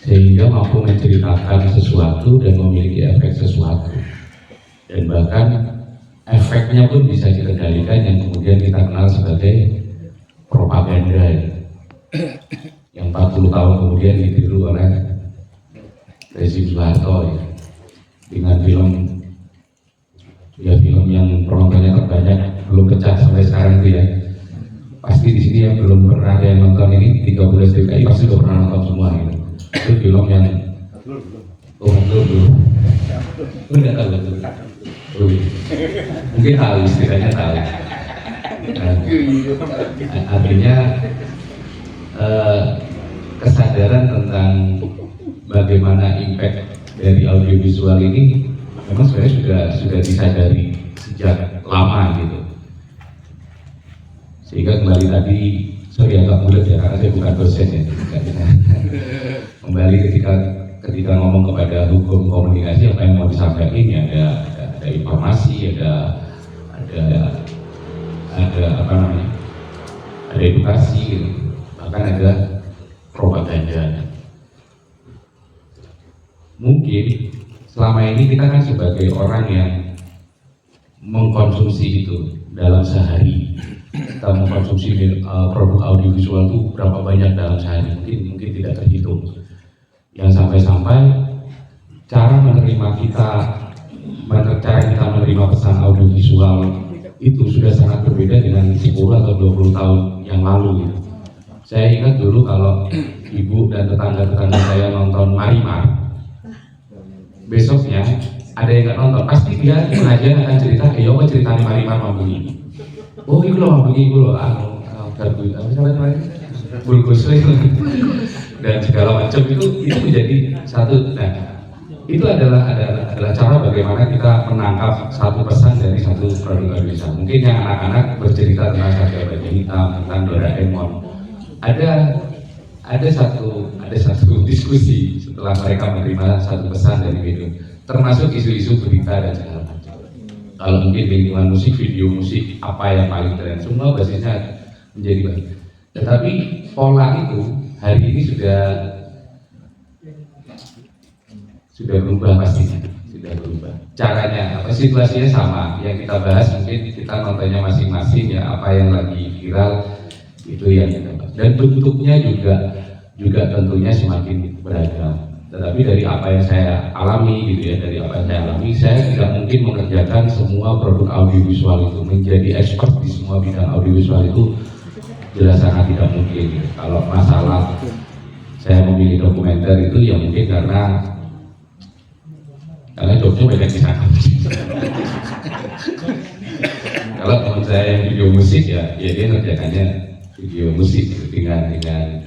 sehingga mampu menceritakan sesuatu dan memiliki efek sesuatu, dan bahkan efeknya pun bisa dikendalikan yang kemudian kita kenal sebagai propaganda yang 40 tahun kemudian ditiru oleh rezim Soeharto ya, dengan film yang penontonnya terbanyak, belum pecah sampai sekarang itu ya. Pasti di sini yang belum pernah ada yang nonton ini 13 DKI pasti sudah pernah nonton semua gitu. Itu film yang belum nggak tahu betul. Mungkin tahu, istilahnya tahu. Artinya kesadaran tentang bagaimana impact dari audiovisual ini memang sebenarnya sudah disadari sejak lama gitu. Sehingga kembali tadi, sorry agak bulat ya karena saya bukan dosen ya. Kembali ketika ngomong kepada hukum komunikasi, apa yang mau disampaikan ya, ada informasi, ada apa namanya, ada edukasi gitu. Bahkan ada propaganda. Mungkin selama ini kita kan sebagai orang yang mengkonsumsi itu dalam sehari, kita mengkonsumsi produk audiovisual itu berapa banyak dalam sehari, mungkin tidak terhitung. Yang sampai-sampai cara kita menerima pesan audiovisual itu sudah sangat berbeda dengan 10 atau 20 tahun yang lalu gitu. Saya ingat dulu kalau ibu dan tetangga-tetangga saya nonton Marimar, besoknya ada yang nggak nonton, pasti dia pengajian akan cerita, ya apa ceritanya Marimar Mambungi. Oh itu loh Mambungi itu loh, bulgus dan segala macam itu menjadi satu. Nah itu adalah cara bagaimana kita menangkap satu pesan dari satu produk audiovisual. Mungkin yang anak-anak bercerita tentang Satria Baja Hitam, tentang Doraemon. Ada satu diskusi setelah mereka menerima satu pesan dari video, termasuk isu-isu berita dan segala macam. Kalau mungkin lingkungan musik, video musik, apa yang paling keren, semua basisnya menjadi baik. Tetapi pola itu hari ini sudah berubah pastinya, sudah berubah. Caranya, situasinya sama. Yang kita bahas mungkin kita nontonnya masing-masing ya, apa yang lagi viral itu yang kita bahas. Dan bentuknya juga tentunya semakin beragam. Tetapi dari apa yang saya alami gitu ya, saya tidak mungkin mengerjakan semua produk audiovisual itu, menjadi expert di semua bidang audiovisual itu jelas sangat tidak mungkin. Kalau masalah saya memilih dokumenter itu ya mungkin karena jobnya banyak di sana. Kalau teman saya yang video musik ya dia ngerjakannya video musik gitu, dengan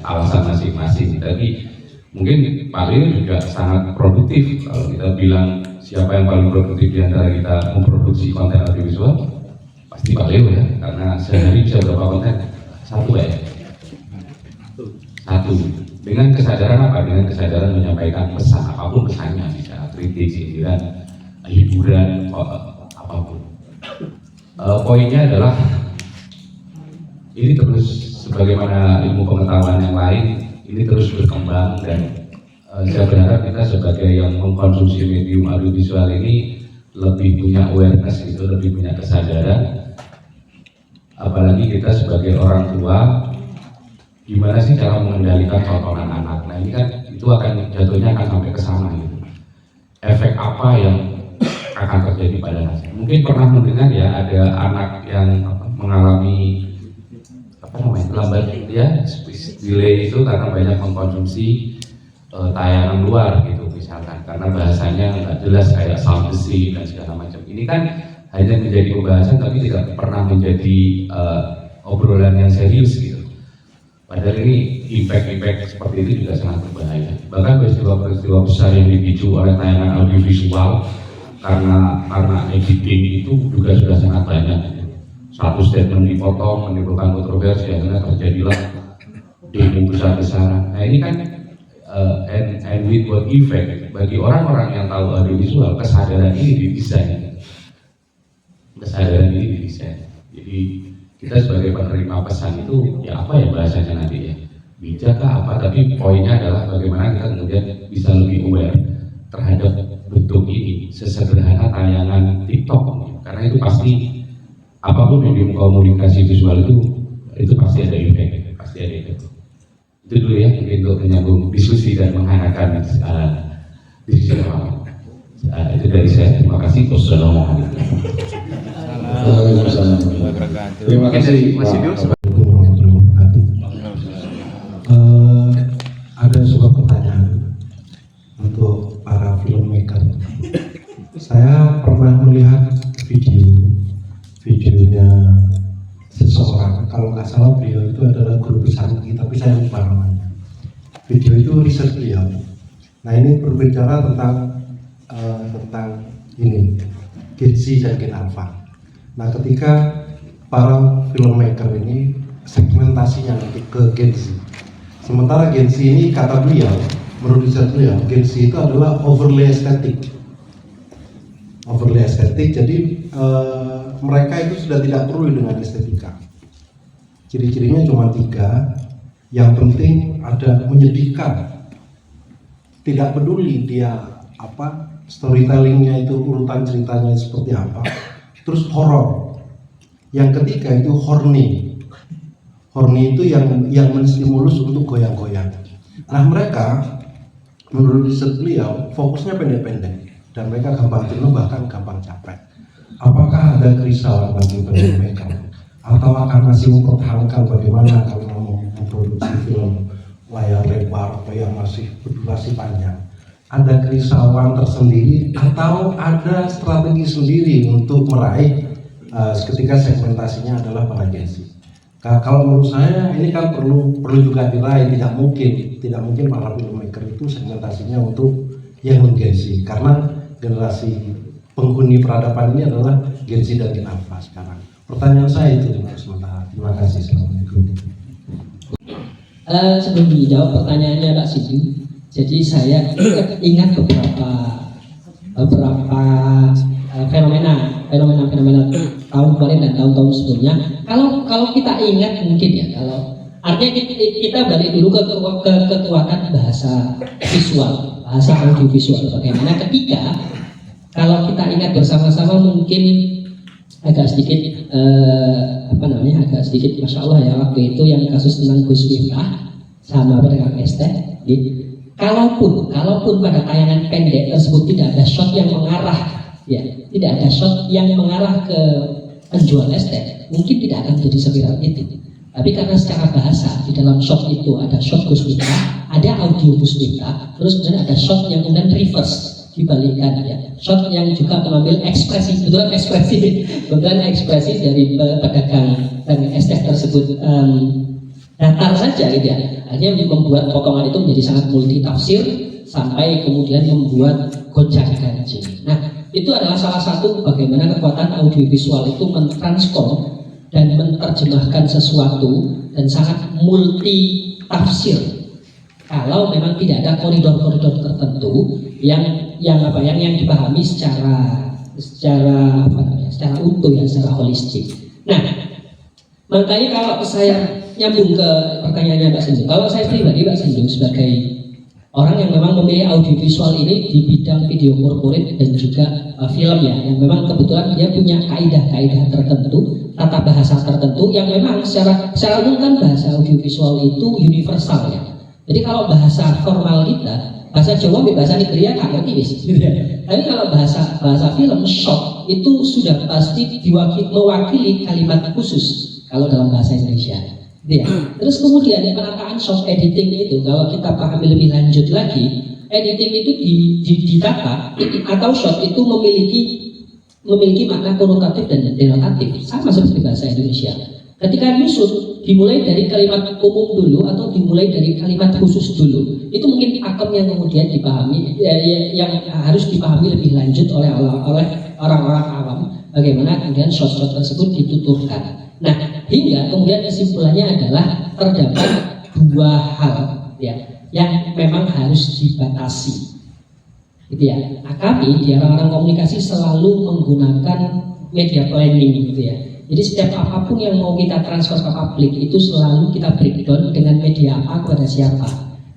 alasan masing-masing. Tapi mungkin Pak Leo juga sangat produktif. Kalau kita bilang siapa yang paling produktif di antara kita memproduksi konten audiovisual, pasti Pak Leo ya, karena sehari bisa berapa konten? Satu ya. Satu. Dengan kesadaran apa? Dengan kesadaran menyampaikan pesan apapun pesannya, bisa kritik, sindiran, hiburan, apapun. Poinnya adalah ini terus sebagaimana ilmu pengetahuan yang lain ini terus berkembang dan saya berharap kita sebagai yang mengkonsumsi medium audiovisual ini lebih punya awareness gitu, lebih punya kesadaran. Apalagi kita sebagai orang tua, gimana sih cara mengendalikan tontonan anak? Nah ini kan itu akan jatuhnya akan sampai ke sana gitu. Efek apa yang akan terjadi pada anak? Mungkin pernah mendengar ya ada anak yang mengalami lambat ya speech delay itu karena banyak mengkonsumsi tayangan luar gitu misalkan, karena bahasanya nggak jelas kayak sound design dan segala macam. Ini kan hanya menjadi pembahasan tapi tidak pernah menjadi obrolan yang serius gitu. Padahal ini impact seperti itu juga sangat berbahaya. Bahkan peristiwa-peristiwa besar yang dipicu oleh tayangan audiovisual karena editing itu juga sudah sangat banyak. Satu statement dipotong menimbulkan kontroversi, akhirnya terjadilah demo besar-besaran. Nah ini kan and with what effect bagi orang-orang yang tahu audiovisual, kesadaran ini didesain. Jadi kita sebagai penerima pesan itu ya apa ya bahasanya nanti ya, bijak kah apa, tapi poinnya adalah bagaimana kita kemudian bisa lebih aware terhadap bentuk ini, sesederhana tayangan TikTok, karena itu pasti apapun medium komunikasi visual itu pasti ada efek, Itu dulu ya mungkin untuk menyambung diskusi dan menghangatkan diskusi awal. Itu dari saya. Terima kasih. Wassalamualaikum. Terima kasih. Ada sebuah pertanyaan untuk para filmmaker. Saya pernah melihat videonya seseorang, kalau nggak salah beliau itu adalah guru besar UI, tapi saya lupa namanya. Video itu riset beliau. Nah ini berbicara tentang ini Gen Z dan Gen Alpha. Nah ketika para filmmaker ini segmentasinya nanti ke Gen Z, sementara Gen Z ini kata beliau, menurut riset beliau, Gen Z itu adalah overly estetik. Jadi mereka itu sudah tidak perlu dengan estetika. Ciri-cirinya cuma 3. Yang penting ada menyedihkan. Tidak peduli dia apa storytellingnya itu, urutan ceritanya seperti apa. Terus horor. Yang ketiga itu horny. Horny itu yang menstimulus untuk goyang-goyang. Nah mereka menurut riset beliau fokusnya pendek-pendek dan mereka gampang jenuh bahkan gampang capek. Apakah ada kerisauan bagi mereka atau akan masih mempertahankan bagaimana kalau mau memproduksi film layar lebar atau yang masih berdurasi panjang? Ada kerisauan tersendiri atau ada strategi sendiri untuk meraih ketika segmentasinya adalah para Gen Z? Kalau menurut saya ini kan perlu juga diraih. Tidak mungkin para filmmaker itu segmentasinya untuk yang Gen Z, karena generasi penghuni peradaban ini adalah Gen Z dan Gen Alpha sekarang. Pertanyaan saya itu untuk sementara. Terima kasih. Assalamualaikum. Sebelum dijawab pertanyaannya Pak Sidi, jadi saya ingat beberapa fenomena tahun kemarin dan tahun-tahun sebelumnya. Kalau kita ingat mungkin ya, kalau artinya kita balik dulu ke kekuatan bahasa visual, bahasa audiovisual. Bagaimana ketika kalau kita ingat bersama-sama mungkin agak sedikit agak sedikit masya Allah ya, waktu itu yang kasus tentang Gus Miftah sama pedagang estet. Kalaupun pada tayangan pendek tersebut tidak ada shot yang mengarah, ya, tidak ada shot yang mengarah ke penjual estet, mungkin tidak akan jadi seviral itu. Tapi karena secara bahasa di dalam shot itu ada shot Gus Miftah, ada audio Gus Miftah, terus kemudian ada shot yang kemudian reverse dibalikkan ya. Shot yang juga mengambil ekspresi, kebetulan ekspresi dari pedagang dan estek tersebut datar saja gitu ya. Akhirnya membuat potongan itu menjadi sangat multi tafsir sampai kemudian membuat gonjang-ganjing. Nah, itu adalah salah satu bagaimana kekuatan audiovisual itu mentransform dan menerjemahkan sesuatu dan sangat multi tafsir. Kalau memang tidak ada koridor-koridor tertentu yang dipahami secara utuh ya, secara holistik. Nah, makanya kalau saya nyambung ke pertanyaannya Mbak Senjung, kalau saya pribadi Mbak Senjung sebagai orang yang memang memilih audiovisual ini di bidang video corporate dan juga film ya, yang memang kebetulan dia punya kaidah-kaidah tertentu, tata bahasa tertentu yang memang secara umum kan bahasa audiovisual itu universal ya. Jadi kalau bahasa formal kita, bahasa Jawa bahasa Nigeria nggak ngerti gitu ya. Tapi kalau bahasa film shot itu sudah pasti mewakili kalimat khusus kalau dalam bahasa Indonesia. Ya. Terus kemudian penataan shot editing itu kalau kita pahami lebih lanjut lagi, editing itu ditata atau shot itu memiliki makna konotatif dan denotatif sama seperti bahasa Indonesia. Ketika nyusun dimulai dari kalimat umum dulu atau dimulai dari kalimat khusus dulu, itu mungkin pakem yang kemudian dipahami yang harus dipahami lebih lanjut oleh orang-orang awam bagaimana kemudian shot-shot tersebut dituturkan. Nah, hingga kemudian kesimpulannya adalah terdapat dua hal ya yang memang harus dibatasi. Gitu ya. Kami di orang-orang komunikasi selalu menggunakan media planning gitu ya. Jadi setiap apapun yang mau kita transfer ke publik itu selalu kita breakdown dengan media apa kepada siapa.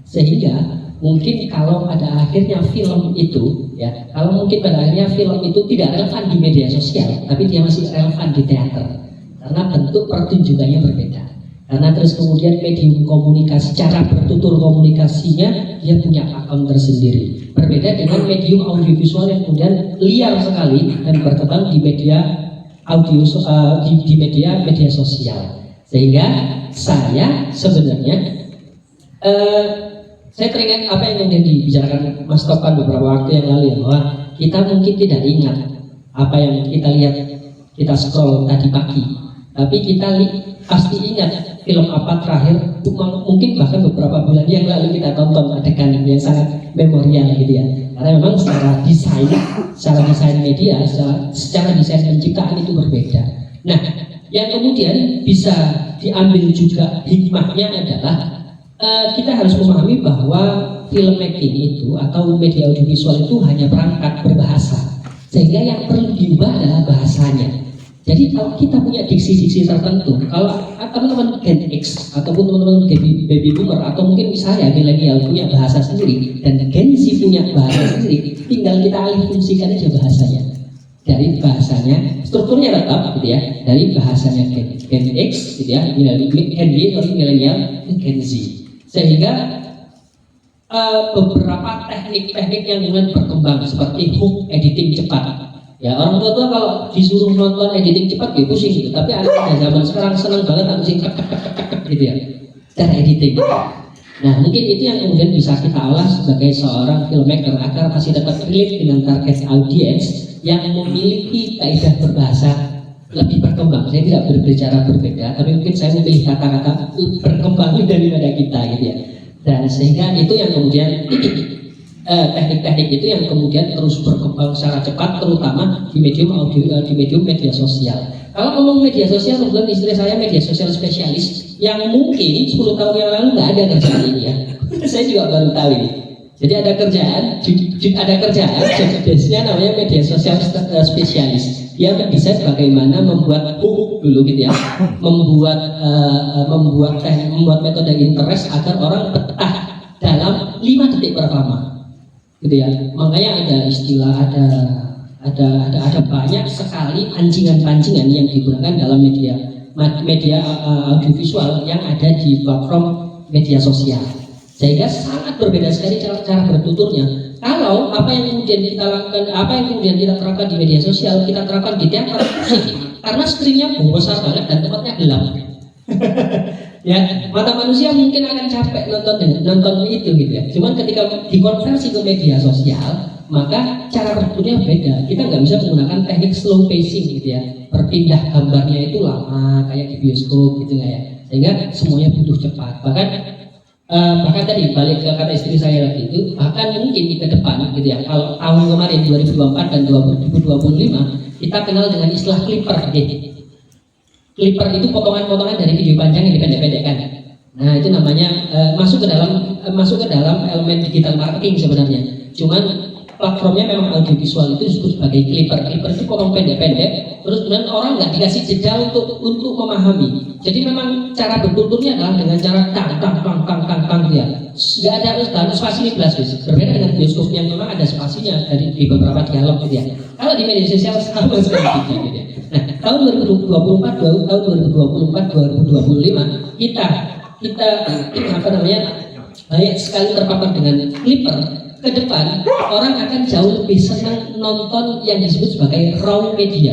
Sehingga mungkin kalau pada akhirnya film itu ya, kalau mungkin pada akhirnya film itu tidak relevan di media sosial, tapi dia masih relevan di teater. Karena bentuk pertunjukannya berbeda. Karena terus kemudian medium komunikasi, cara bertutur komunikasinya dia punya pakem tersendiri. Berbeda dengan medium audiovisual yang kemudian liar sekali dan berkembang di media audio di media sosial. Sehingga saya sebenarnya saya teringat apa yang kemudian dibicarakan Mas Topan beberapa waktu yang lalu ya, bahwa kita mungkin tidak ingat apa yang kita lihat, kita scroll tadi pagi, tapi kita pasti ingat film apa terakhir, mungkin bahkan beberapa bulan yang lalu kita tonton adegan yang sangat memorial gitu ya. Karena memang secara desain media, secara desain penciptaan itu berbeda. Nah, yang kemudian bisa diambil juga hikmahnya adalah kita harus memahami bahwa filmmaking itu atau media audiovisual itu hanya perangkat berbahasa, sehingga yang perlu diubah adalah bahasanya. Jadi kalau kita punya diksi-diksi tertentu, kalau teman-teman Gen X ataupun teman-teman baby boomer atau mungkin saya milenial punya bahasa sendiri dan Gen Z punya bahasa sendiri, tinggal kita alih fungsikan aja bahasanya. Dari bahasanya, strukturnya tetap gitu ya, dari bahasanya Gen X gitu ya, Gen Y atau milenial Gen Z. Sehingga beberapa teknik-teknik yang kemudian berkembang seperti hook editing cepat. Ya, orang tua kalau disuruh nonton editing cepat ya pusing gitu. Tapi anak zaman sekarang senang banget aku gitu ya, cara editing. Nah, mungkin itu yang kemudian bisa kita olah sebagai seorang filmmaker agar masih dapat relate dengan target audience yang memiliki kaidah berbahasa lebih berkembang. Saya tidak berbicara berbeda, tapi mungkin saya memilih kata-kata berkembang daripada kita gitu ya. Dan sehingga itu yang kemudian teknik-teknik itu yang kemudian terus berkembang secara cepat, terutama di medium audio, di medium media sosial. Kalau ngomong media sosial, kebetulan istri saya media sosial spesialis yang mungkin 10 tahun yang lalu nggak ada kerjaan ini ya. Saya juga baru tahu ini. Jadi ada kerjaan, biasanya namanya media sosial spesialis. Dia mendesain bagaimana membuat hook dulu gitu ya, membuat metode interest agar orang betah dalam 5 detik pertama. Gitu ya, makanya ada istilah, ada banyak sekali pancingan-pancingan yang digunakan dalam media audiovisual yang ada di platform media sosial, sehingga sangat berbeda sekali cara bertuturnya. Kalau apa yang kemudian kita lakukan, apa yang kemudian kita terapkan di media sosial, kita terapkan di teater musik, karena screennya besar banget dan tempatnya gelap. Ya, mata manusia mungkin akan capek nonton itu gitu ya. Cuman ketika dikonversi ke media sosial, maka cara berpikirnya beda. Kita nggak bisa menggunakan teknik slow pacing gitu ya. Berpindah gambarnya itu lama kayak di bioskop gitu ya. Sehingga semuanya butuh cepat. Bahkan tadi balik ke kata istri saya waktu itu, bahkan mungkin ke depan gitu ya. Kalau tahun kemarin 2024 dan 2025 kita kenal dengan istilah clipper gitu. Clipper itu potongan-potongan dari video panjang yang dipendek-pendekkan. Nah itu namanya masuk ke dalam elemen digital marketing sebenarnya. Cuman platformnya memang audiovisual itu disebut sebagai clipper. Clipper itu potong pendek-pendek, terus kemudian orang nggak dikasih jeda untuk memahami. Jadi memang cara bertuturnya adalah dengan cara tang dia. Nggak ada spasi 15 berbeda dengan bioskop yang memang ada spasinya di beberapa dialog gitu ya. Kalau di media sosial sama sekali gitu ya. Nah, tahun 2024 2025 kita banyak sekali terpapar dengan clipper. Ke depan orang akan jauh lebih senang nonton yang disebut sebagai raw media.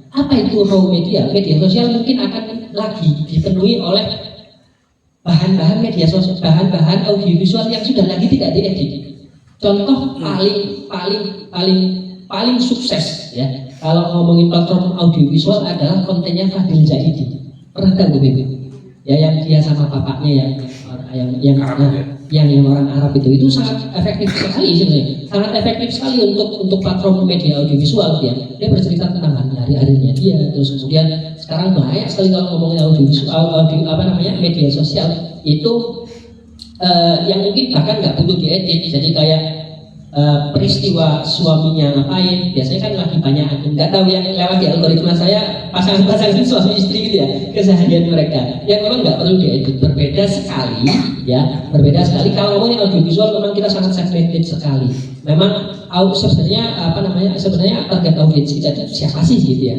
Apa itu raw media? Media sosial mungkin akan lagi dipenuhi oleh bahan-bahan media sosial, bahan-bahan audiovisual yang sudah lagi tidak diedit. Contoh paling sukses ya. Kalau ngomongin platform audiovisual adalah kontennya Fadil Jaidi. Pernah tahu begitu? Ya yang dia sama bapaknya yang orang Arab itu sangat efektif sekali sebenarnya. Sangat efektif sekali untuk platform media audiovisual dia. Dia bercerita tentang hari-harinya dia, terus kemudian sekarang banyak sekali kalau ngomongin audiovisual media sosial itu yang mungkin bahkan nggak butuh diedit. Jadi kayak peristiwa suaminya ngapain, biasanya kan lagi banyak akun, nggak tahu yang lewat di algoritma saya pasangan-pasangan suami istri gitu ya, keseharian mereka yang memang nggak perlu diedit. Berbeda sekali kalau ngomongin audiovisual memang kita sangat segmented sekali. Memang sebenarnya target audiens kita itu siapa sih gitu ya.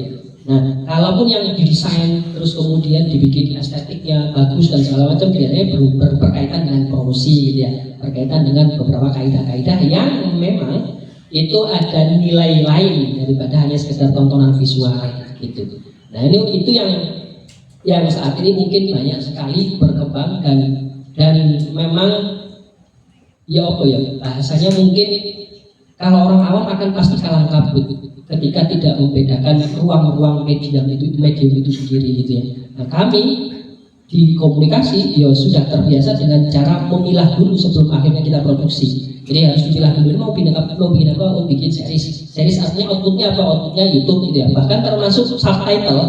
Nah, kalaupun yang didesain terus kemudian dibikin estetiknya bagus dan segala macam, biasanya berkaitan dengan promosi gitu ya, berkaitan dengan beberapa kaidah-kaidah yang memang itu ada nilai lain daripada hanya sekedar tontonan visual gitu. Nah, itu yang saat ini mungkin banyak sekali berkembang dan memang bahasanya mungkin kalau orang awam akan pasti kalang kabut ketika tidak membedakan ruang-ruang medium itu sendiri gitu ya. Nah, kami di komunikasi sudah terbiasa dengan cara memilah dulu sebelum akhirnya kita produksi. Jadi harus dipilah dulu, mau bikin series artinya outputnya apa? Outputnya YouTube gitu ya. Bahkan termasuk subtitle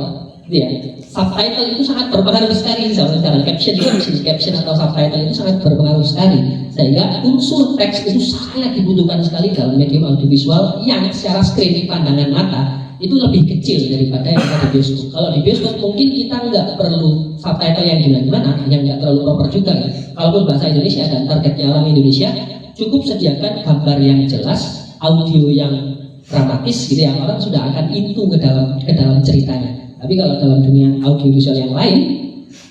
gitu ya. Subtitle itu sangat berpengaruh sekali sekarang. Caption atau subtitle itu sangat berpengaruh sekali. Sehingga unsur teks itu sangat dibutuhkan sekali dalam medium audiovisual yang secara screening pandangan mata itu lebih kecil daripada yang ada di bioskop. Kalau di bioskop mungkin kita nggak perlu subtitle yang gimana, yang nggak terlalu proper juga ya. Kalaupun bahasa Indonesia dan targetnya orang Indonesia, cukup sediakan gambar yang jelas, audio yang dramatis gitu ya, orang sudah akan into ke dalam ceritanya. Tapi kalau dalam dunia audiovisual yang lain,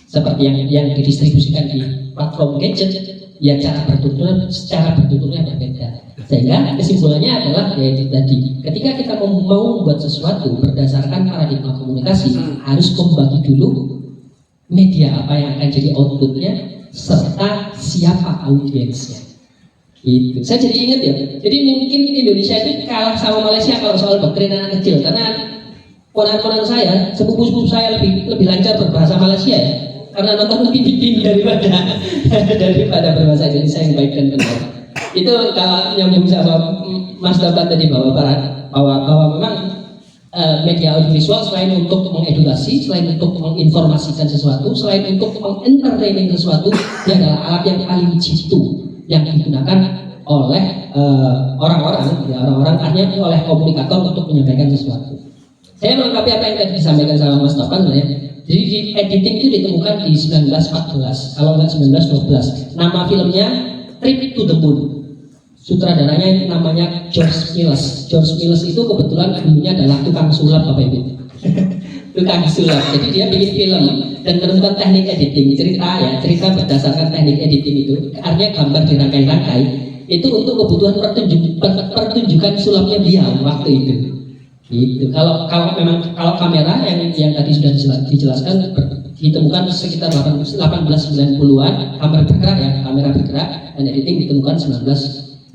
seperti yang didistribusikan di platform gadget, ya cara bertuturnya berbeda. Sehingga kesimpulannya adalah yaitu tadi, ketika kita mau membuat sesuatu berdasarkan paradigma komunikasi, harus membagi dulu media apa yang akan jadi outputnya serta siapa audiensnya. Gitu. Saya jadi ingat ya. Jadi mungkin Indonesia itu kalah sama Malaysia kalau soal doktrin anak kecil, karena ponakan saya, sepupu-sepupu saya lebih lancar berbahasa Malaysia ya, karena nonton lebih dikit daripada berbahasa Indonesia yang baik dan benar. Itu kalau nyambung sama Mas Dapat tadi bahwa memang media audiovisual selain untuk mengedukasi, selain untuk menginformasikan sesuatu, selain untuk mengentertaining sesuatu, dia adalah alat yang paling jitu yang digunakan oleh orang-orang artinya oleh komunikator untuk menyampaikan sesuatu. Saya melengkapi apa yang tadi disampaikan sama Mas Topan sebenarnya. Jadi di editing itu ditemukan di 1914, kalau nggak 1912. Nama filmnya Trip to the Moon. Sutradaranya namanya George Mills. George Mills itu kebetulan dulunya adalah tukang sulap Bapak Ibu. Tukang sulap. Jadi dia bikin film dan menemukan teknik editing. Cerita berdasarkan teknik editing itu. Artinya gambar dirangkai-rangkai. Itu untuk kebutuhan pertunjukan sulapnya dia waktu itu. Gitu. Kalau kamera yang tadi sudah dijelaskan ditemukan sekitar 1890-an, kamera bergerak dan editing ditemukan 1914,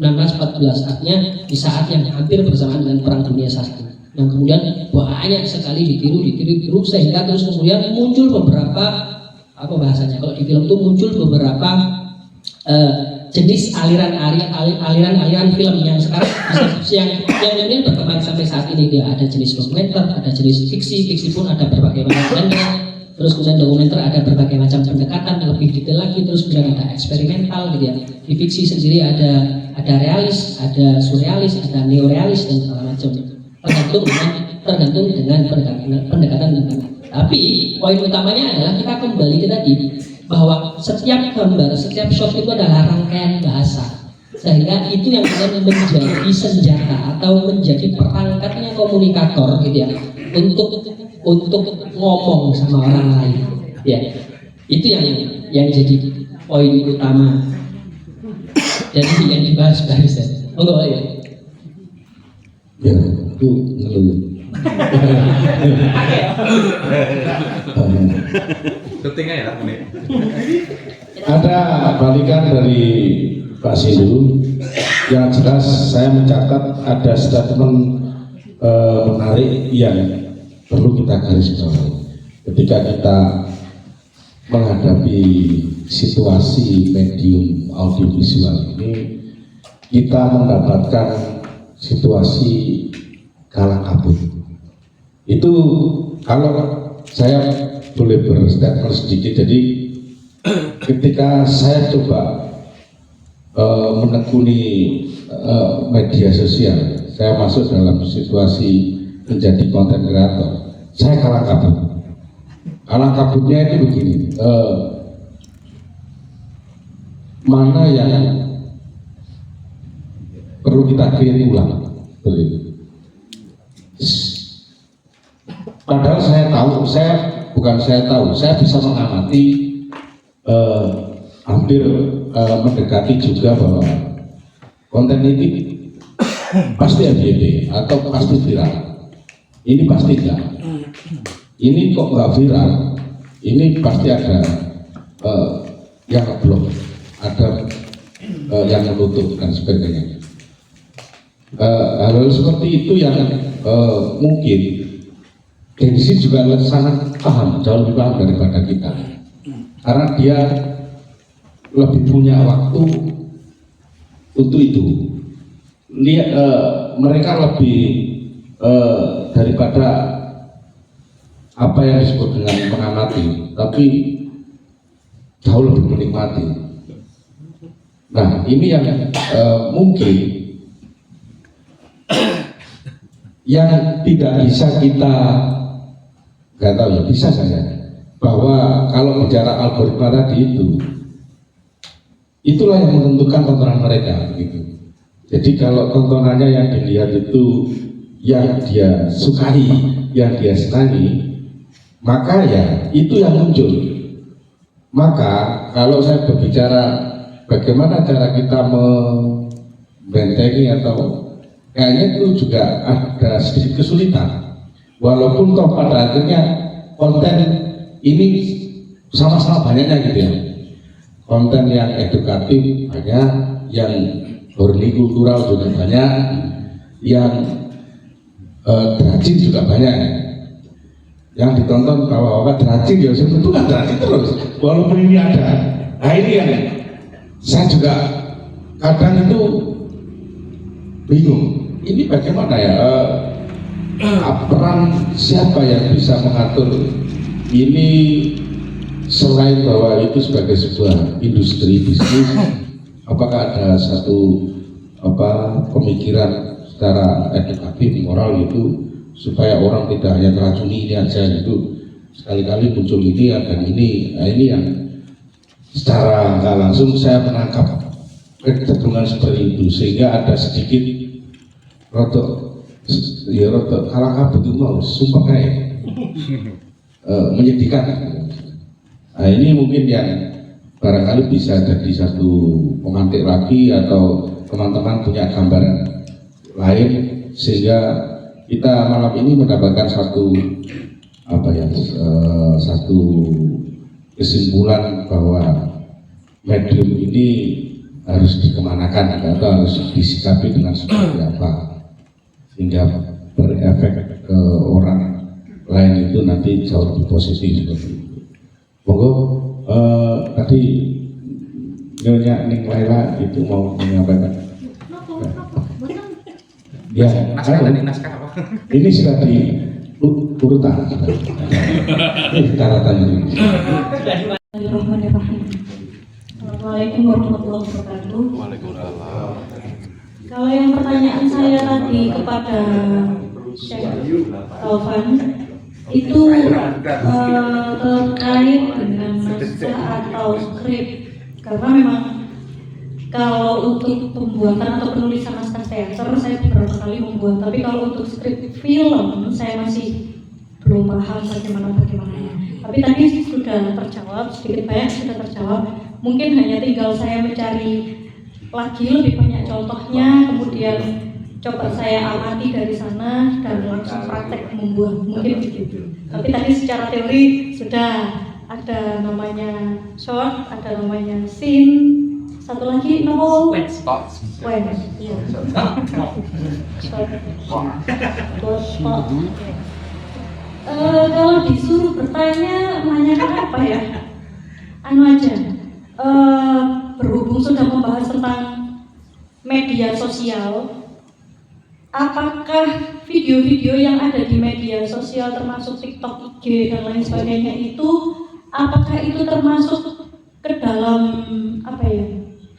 artinya di saat yang hampir bersamaan dengan Perang Dunia I, yang kemudian banyak sekali ditiru sehingga terus kemudian muncul beberapa, apa bahasanya, kalau di film itu muncul beberapa jenis aliran film yang sekarang yang kemudian berkembang sampai saat ini. Dia ada jenis dokumenter, ada jenis fiksi pun ada berbagai macam genre. Terus kemudian dokumenter ada berbagai macam pendekatan lebih detail lagi, terus kemudian ada eksperimental gitu ya. Di fiksi sendiri ada realis, ada surrealis, ada neorealis dan segala macam. Tergantung dengan pendekatan. Tapi poin utamanya adalah kita kembali ke tadi bahwa setiap gambar, setiap shot itu adalah rangkaian bahasa, sehingga itu yang kemudian menjadi senjata atau menjadi perangkatnya komunikator gitu ya untuk ngomong sama orang lain ya. Itu yang jadi poin utama jadi yang dibahas barusan. Monggo ya. Ya, itu ngeluh. Syutingnya ya ini. Ada balikan dari Pak Sindu. Yang jelas saya mencatat ada statement menarik yang perlu kita garis bawahi. Ketika kita menghadapi situasi medium audiovisual ini, kita mendapatkan situasi kalang kabut. Itu kalau saya boleh berstatement sedikit, jadi ketika saya coba menekuni media sosial, saya masuk dalam situasi menjadi konten kreator, saya kalang kabut. Kalang kabutnya itu begini, mana yang perlu kita create ulang, begitu. Padahal saya bisa mengamati hampir mendekati juga bahwa konten ini pasti FYP atau pasti viral. Ini pasti enggak. Ini kok nggak viral? Ini pasti ada yang ngeblok, ada yang menutup dan sebagainya. Hal seperti itu yang mungkin Densi juga sangat paham, jauh lebih paham daripada kita, karena dia lebih punya waktu untuk itu. Mereka lebih daripada apa yang disebut dengan mengamati, tapi jauh lebih menikmati. Nah, ini yang mungkin yang tidak bisa kita, nggak tahu ya, bisa saja bahwa kalau bicara algoritma tadi itulah yang menentukan tontonan mereka gitu. Jadi kalau tontonannya yang dilihat itu yang dia sukai, yang dia senangi, maka ya itu yang muncul. Maka kalau saya berbicara bagaimana cara kita membentengi atau kayaknya itu juga ada sedikit kesulitan. Walaupun toh pada akhirnya konten ini sama-sama banyaknya gitu ya. Konten yang edukatif banyak, yang horny kultural juga banyak, yang drajing juga banyak. Yang ditonton bahwa drajing ya itu kan drajing terus. Walaupun ini ada. Nah ini yang saya juga kadang itu bingung. Ini bagaimana ya? Peran siapa yang bisa mengatur ini selain bahwa itu sebagai sebuah industri bisnis? Apakah ada satu pemikiran secara edukatif moral itu supaya orang tidak hanya teracuni ini aja gitu, sekali-kali muncul ini dan ini. Nah, ini yang secara nggak langsung saya menangkap kecenderungan seperti itu, sehingga ada sedikit rotok kalang kabut itu mau sumpah kayak menyedihkan. Nah ini mungkin yang barangkali bisa jadi satu pemantik lagi, atau teman-teman punya gambaran lain sehingga kita malam ini mendapatkan satu satu kesimpulan bahwa medium ini harus dikemanakan atau harus disikapi dengan seperti apa sehingga berefek ke orang lain itu nanti jauh lebih positif seperti itu. Monggo tadi Nyonya Ning Laila itu mau menyampaikan. Ya, naskah apa? Ini sudah di urutan. Catatan ini. Bismillahirrahmanirrahim. Assalamualaikum warahmatullahi wabarakatuh. Waalaikumsalam. Kalau yang pertanyaan saya tadi kepada Syekh Taufan itu terkait dengan naskah atau skrip, karena memang kalau untuk pembuatan atau penulisan naskah teater saya beberapa kali membuat, tapi kalau untuk skrip film saya masih belum paham bagaimana. Tapi tadi sudah terjawab, sedikit banyak sudah terjawab. Mungkin hanya tinggal saya mencari lagi lebih banyak contohnya, kemudian coba saya amati dari sana dan langsung praktek membuat, mungkin begitu. Tapi tadi secara teori sudah ada namanya short, ada namanya scene, satu lagi novel, iya. Kalau disuruh bertanya, menanyakan apa ya? Anu aja. Berhubung sudah membahas tentang media sosial, apakah video-video yang ada di media sosial termasuk TikTok, IG dan lain sebagainya itu, apakah itu termasuk ke dalam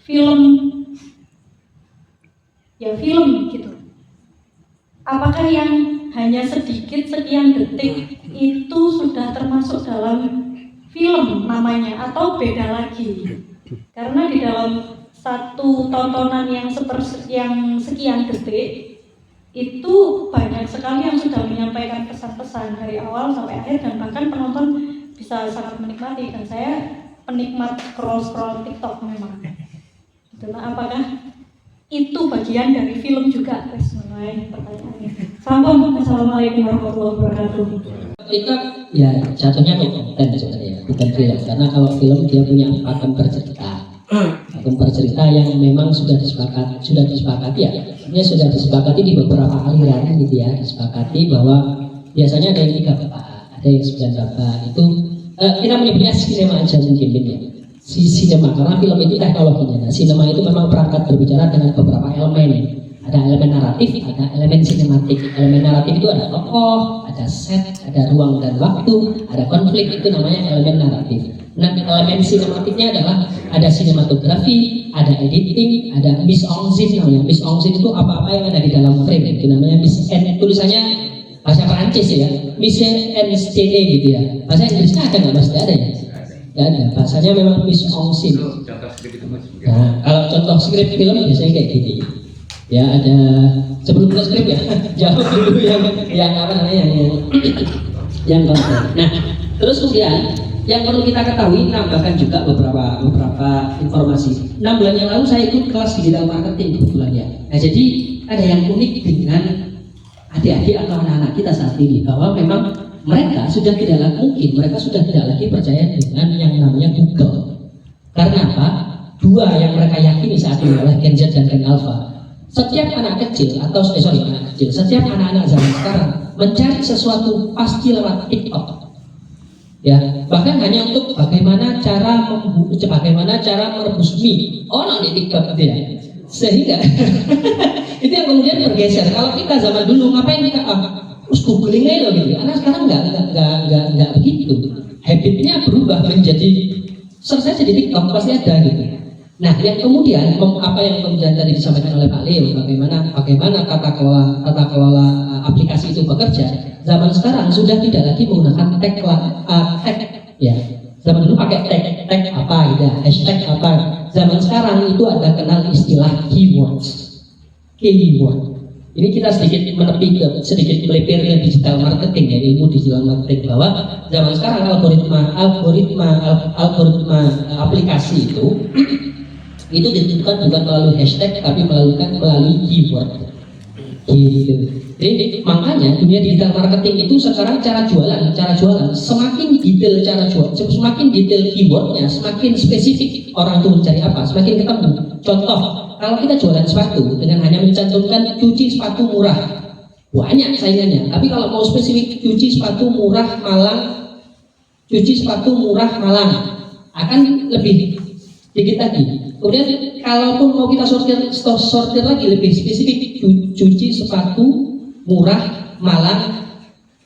film gitu? Apakah yang hanya sedikit sekian detik itu sudah termasuk dalam film namanya atau beda lagi? Karena di dalam satu tontonan yang sekian detik itu banyak sekali yang sudah menyampaikan pesan-pesan dari awal sampai akhir, dan bahkan penonton bisa sangat menikmati, dan saya penikmat scroll TikTok memang. Nah, apakah itu bagian dari film juga? Pertanyaannya. Assalamualaikum warahmatullahi wabarakatuh. TikTok ya jatuhnya ke konten sebenarnya, bukan film. Karena kalau film dia punya pakem bercerita yang memang sudah disepakati ya. Ini sudah disepakati di beberapa aliran gitu ya, disepakati bahwa biasanya ada yang 3 bapak, ada yang 9 bapak. Itu kita menyebutnya sinema aja mungkin ya. Sinema, karena film itu teknologinya. Nah, sinema itu memang perangkat berbicara dengan beberapa elemen. Ada elemen naratif, ada elemen sinematik. Elemen naratif itu ada tokoh, ada set, ada ruang dan waktu, ada konflik, itu namanya elemen naratif. Nah, elemen sinematiknya adalah ada sinematografi, ada editing, ada mise en scène namanya. Mise en scène itu apa-apa yang ada di dalam frame, itu namanya mise en, tulisannya bahasa Perancis ya, mise en scène gitu ya. Bahasa Inggrisnya ada nggak mas? Nggak ada ya? Nggak ada, bahasanya memang mise en scène. Nah, kalau contoh skrip film biasanya kayak gini. Ya ada, sebelum ke skrip ya, jawab dulu yang apa namanya yang konten. Nah, terus kemudian yang perlu kita ketahui, nambahkan juga beberapa informasi. 6 bulan yang lalu saya ikut kelas digital marketing kebetulan ya. Nah, jadi ada yang unik dengan adik-adik atau anak-anak kita saat ini, bahwa memang mereka sudah tidak lagi percaya dengan yang namanya Google. Karena apa? 2 yang mereka yakini saat ini adalah Gen Z dan Gen Alpha. Setiap anak kecil setiap anak-anak zaman sekarang mencari sesuatu pasti lewat TikTok. Ya, bahkan hanya untuk bagaimana cara merebus mie. Di TikTok gitu ya. Sehingga itu yang kemudian bergeser. Kalau kita zaman dulu ngapain kita terus googling aja loh gitu. Anak sekarang nggak begitu. Habitnya berubah menjadi search aja di TikTok pasti ada gitu. Nah, yang kemudian apa yang kemudian tadi disampaikan oleh Pak Leo, bagaimana tata kelola aplikasi itu bekerja. Zaman sekarang sudah tidak lagi menggunakan tag ya. Zaman dulu pakai tag apa gitu, hashtag apa. Zaman sekarang itu ada kenal istilah keyword. Ini kita sedikit melipir ke digital marketing ya, ilmu digital marketing, bahwa zaman sekarang algoritma aplikasi itu ditentukan bukan melalui hashtag tapi melalui keyword. gitu. Jadi makanya dunia digital marketing itu sekarang cara jualan semakin detail cara jual, semakin detail keywordnya, semakin spesifik orang itu mencari apa, semakin ketemu. Contoh, kalau kita jualan sepatu dengan hanya mencantumkan cuci sepatu murah, banyak saingannya. Tapi kalau mau spesifik cuci sepatu murah Malang, akan lebih dikit lagi. Kemudian kalaupun mau kita sortir lagi lebih spesifik, cuci sepatu murah Malang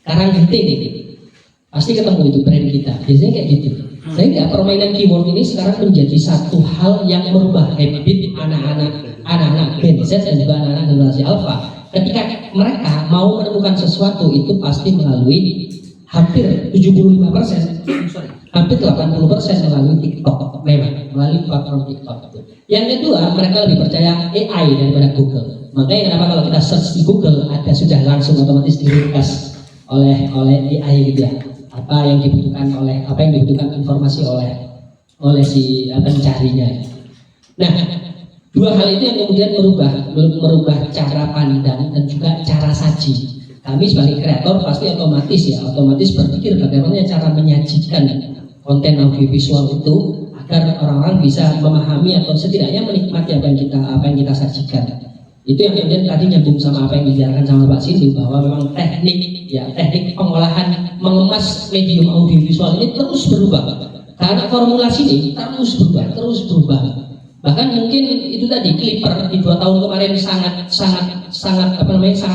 Karanggenting, pasti ketemu itu brand kita. Biasanya kayak gitu. Sehingga permainan keyword ini sekarang menjadi satu hal yang merubah habit anak-anak Gen Z dan juga anak-anak generasi Alpha. Ketika mereka mau menemukan sesuatu itu pasti melalui hampir 80% melalui TikTok, memang melalui platform TikTok itu. Yang kedua, mereka lebih percaya AI daripada Google. Makanya kenapa kalau kita search di Google ada sudah langsung otomatis diringkas oleh AI gitu ya. Apa yang dibutuhkan informasi oleh si pencarinya. Nah, dua hal itu yang kemudian merubah cara pandang dan juga cara saji. Kami sebagai kreator pasti otomatis berpikir bagaimana cara menyajikan konten audiovisual itu agar orang-orang bisa memahami atau setidaknya menikmati apa yang kita sajikan. Itu yang kemudian tadi nyambung sama apa yang dijelaskan sama Pak Sindu, bahwa memang teknik pengolahan mengemas medium audiovisual ini terus berubah. Karena formulasi ini terus berubah. Bahkan mungkin itu tadi Clipper di 2 tahun kemarin sangat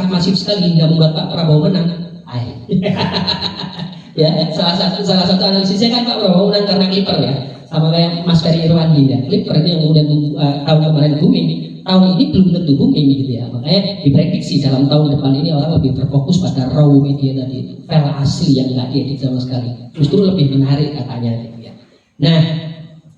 masif sekali hingga membuat Pak Prabowo menang. Ya, salah satu analisisnya kan Pak Prabowo menang karena Clipper ya, sama kayak Mas Ferry Irwandi ya. Clipper itu yang kemudian tahun kemarin booming, tahun ini belum tentu booming gitu ya. Makanya diprediksi dalam tahun depan ini orang lebih berfokus pada raw media tadi, file asli yang nggak diedit sama sekali, justru lebih menarik katanya gitu ya. Nah,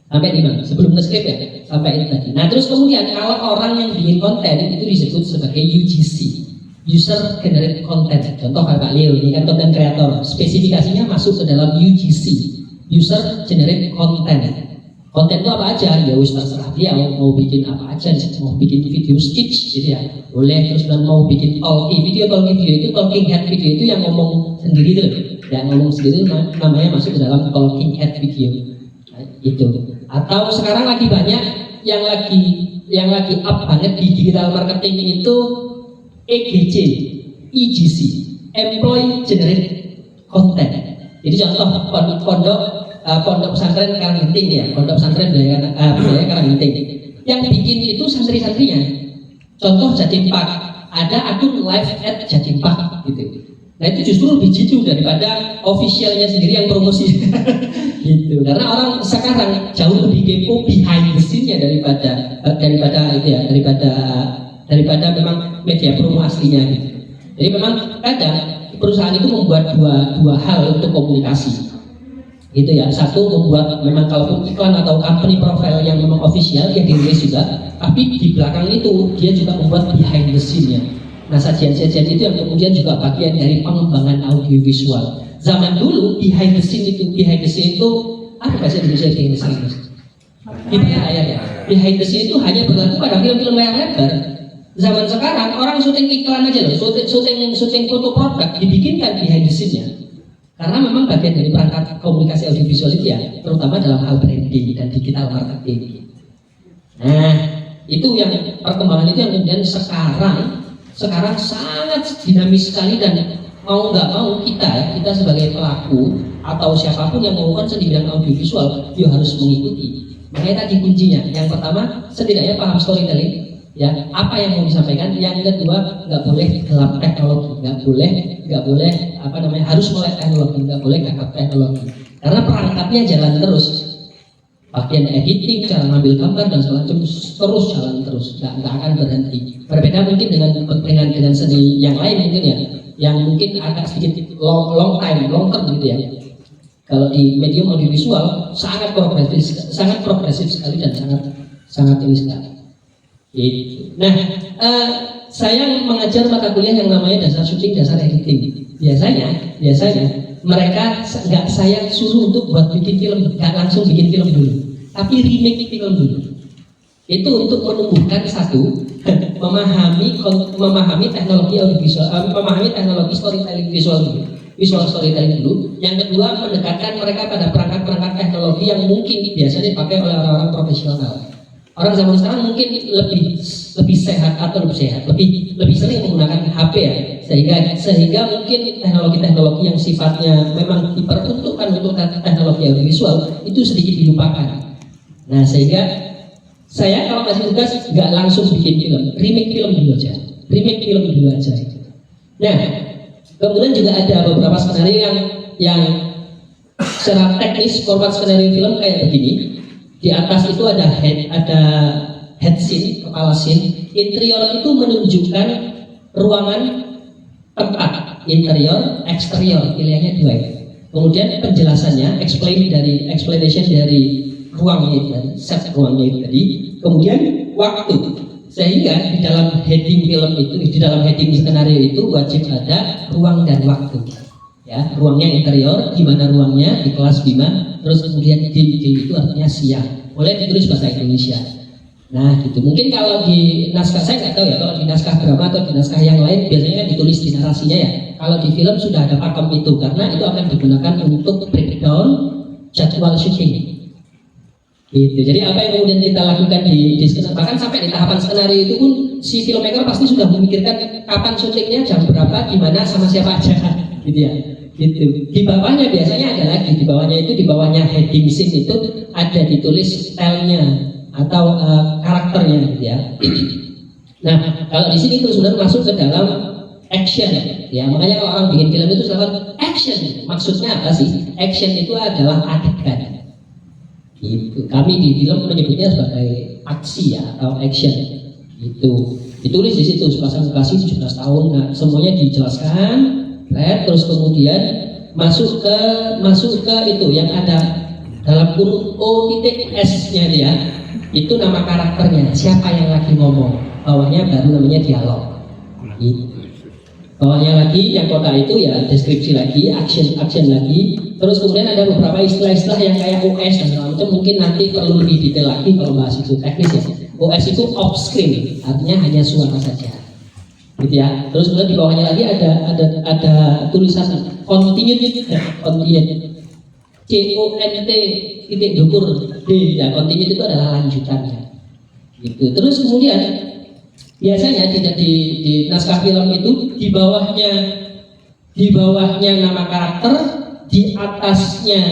sampai di mana? Sebelum nge-script ya, sampai ini tadi. Nah, terus kemudian kalau orang yang bikin konten itu disebut sebagai UGC, User Generated Content. Contoh kayak Pak Leo ini kan konten kreator, spesifikasinya masuk ke dalam UGC, User Generated Content. Konten itu apa aja? Ya wis terserah dia mau bikin apa aja, mau bikin video sketch gitu ya, boleh. Terus dan mau bikin talking video itu talking head video itu yang ngomong sendiri itu, yang ngomong sendiri namanya masuk ke dalam talking head video. Nah, itu. Atau sekarang lagi banyak yang lagi up banget di digital marketing itu EGC, Employee Generated Content. Jadi contoh pondok pesantren Karanggenting ya, pondok pesantren budaya Karanggenting. Yang bikin itu santri-santrinya. Contoh Jatim Park, ada akun live at Jatim Park gitu. Nah itu justru lebih jitu daripada officialnya sendiri yang promosi. Gitu. Karena orang sekarang jauh lebih kepo behind the scene-nya daripada memang media promo aslinya gitu. Jadi memang kadang perusahaan itu membuat dua hal untuk komunikasi. Gitu ya. Satu membuat memang kalaupun iklan atau company profile yang memang official ya dirilis juga, tapi di belakang itu dia juga membuat behind the scene-nya. Nah, sajian-sajian itu yang kemudian juga bagian dari pengembangan audiovisual. Zaman dulu behind the scene itu apa bahasa Indonesia behind the scene? Behind the scene itu hanya berlaku pada film-film layar lebar. Zaman sekarang orang syuting iklan aja loh, syuting foto produk dibikinkan behind the scene-nya. Karena memang bagian dari perangkat komunikasi audiovisual itu ya, terutama dalam hal branding dan digital marketing. Nah, itu yang perkembangan itu yang kemudian sekarang sangat dinamis sekali, dan mau nggak mau kita sebagai pelaku atau siapapun yang melakukan seni bidang audiovisual, dia harus mengikuti. Makanya tadi kuncinya, yang pertama setidaknya paham storytelling, ya apa yang mau disampaikan. Yang kedua, nggak boleh gelap teknologi, nggak boleh harus melek teknologi, nggak boleh gagap teknologi, karena perangkatnya jalan terus. Bagian editing, cara ngambil gambar dan segala macam terus jalan terus, nggak akan berhenti. Berbeda mungkin dengan seni yang lain mungkin ya, yang mungkin agak sedikit long term gitu ya. Kalau di medium audiovisual sangat progresif sekali dan sangat ini sekali. Gitu. Nah, saya mengajar mata kuliah yang namanya dasar syuting, dasar editing. Biasanya mereka nggak saya suruh untuk buat bikin film, nggak langsung bikin film dulu, tapi remake film dulu. Itu untuk menumbuhkan satu memahami teknologi audiovisual, memahami teknologi storytelling visual storytelling dulu. Yang kedua, mendekatkan mereka pada perangkat-perangkat teknologi yang mungkin biasanya dipakai oleh orang-orang profesional. Orang zaman sekarang mungkin lebih sehat atau lebih sering menggunakan HP ya, sehingga mungkin teknologi-teknologi yang sifatnya memang diperuntukkan untuk teknologi audiovisual itu sedikit dilupakan. Nah, sehingga saya kalau kasih tugas nggak langsung bikin film, remake film dulu aja. Nah, kemudian juga ada beberapa skenario yang secara teknis format skenario film kayak begini. Di atas itu ada head scene, kepala scene. Interior itu menunjukkan ruangan tempat, interior, eksterior, pilihannya dua. Kemudian penjelasannya, explanation dari ruangnya itu tadi, set ruangnya itu tadi. Kemudian waktu, sehingga di dalam heading film itu, di dalam heading skenario itu wajib ada ruang dan waktu. Ya, ruangnya interior, gimana ruangnya di kelas Bima, terus kemudian di itu artinya siang. Boleh ditulis bahasa Indonesia. Nah, gitu. Mungkin kalau di naskah, saya nggak tahu ya, kalau di naskah drama atau di naskah yang lain biasanya kan ditulis di narasinya ya. Kalau di film sudah ada pakem itu, karena itu akan digunakan untuk breakdown jadwal syuting. Gitu. Jadi apa yang kemudian kita lakukan di skenario, bahkan sampai di tahapan skenario itu pun si filmmaker pasti sudah memikirkan kapan syutingnya, jam berapa, gimana, sama siapa aja, gitu ya. Gitu. Di bawahnya biasanya ada lagi, di bawahnya heading scene itu ada ditulis stylenya atau karakternya, gitu ya. Nah, kalau di sini itu sudah masuk ke dalam action, ya. Makanya kalau orang bikin film itu selalu action. Maksudnya apa sih? Action itu adalah adegan. Gitu. Kami di film menyebutnya sebagai aksi ya atau action. Itu ditulis di situ sepasang kekasih 17 tahun. Nah, semuanya dijelaskan. Terus kemudian masuk ke itu yang ada dalam kurung O.S-nya dia, itu nama karakternya, siapa yang lagi ngomong, bawahnya baru namanya dialog. Bawahnya lagi yang kota itu ya deskripsi lagi, action lagi. Terus kemudian ada beberapa istilah-istilah yang kayak OS dan segala macam, mungkin nanti perlu lebih detail lagi kalau bahas itu teknis ya. OS itu off screen, artinya hanya suara saja. Gitu ya. Terus kemudian di bawahnya lagi ada tulisan continue, CONT titik dukur D ya, continue itu adalah lanjutannya. Gitu. Terus kemudian biasanya tidak di naskah film itu di bawahnya nama karakter, di atasnya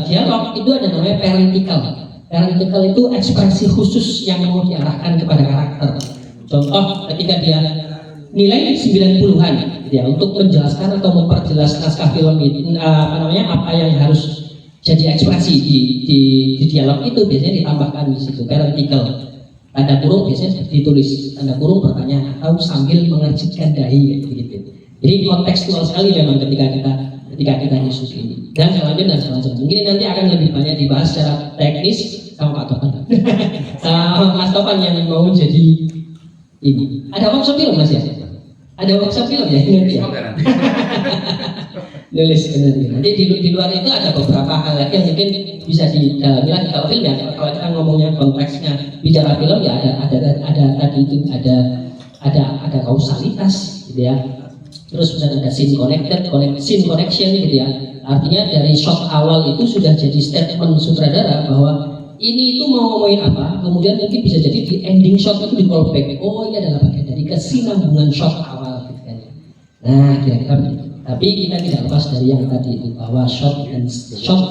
dialog itu ada namanya parenthetical. Parenthetical itu ekspresi khusus yang mau diarahkan kepada karakter. Contoh ketika dia nilai 90-an ya, untuk menjelaskan atau memperjelas naskah film itu apa yang harus jadi ekspresi di dialog itu biasanya ditambahkan di situ parenthetical. Tanda kurung biasanya ditulis tanda kurung pertanyaan atau sambil mengerjitkan dahi gitu. Jadi kontekstual sekali memang ketika kita nyusun ini. Dan selanjutnya mungkin nanti akan lebih banyak dibahas secara teknis sama Pak Topan. Sama Mas Topan yang mau jadi ini. Ada workshop film Mas ya? Ada workshop film ya? Nanti ya? Nulis nanti di luar itu ada beberapa hal lagi yang mungkin bisa didalami lagi. Kalau film ya, kalau kita ngomongnya konteksnya bicara film ya ada tadi itu ada kausalitas gitu ya. Terus kemudian ada scene connection gitu ya. Artinya dari shot awal itu sudah jadi statement sutradara bahwa ini itu mau ngomongin apa, kemudian mungkin bisa jadi di ending shot itu di callback. Oh, ini adalah bagian dari kesinambungan shot awal gitu kan. Nah, kira-kira begitu. Tapi kita tidak lepas dari yang tadi itu, bahwa shot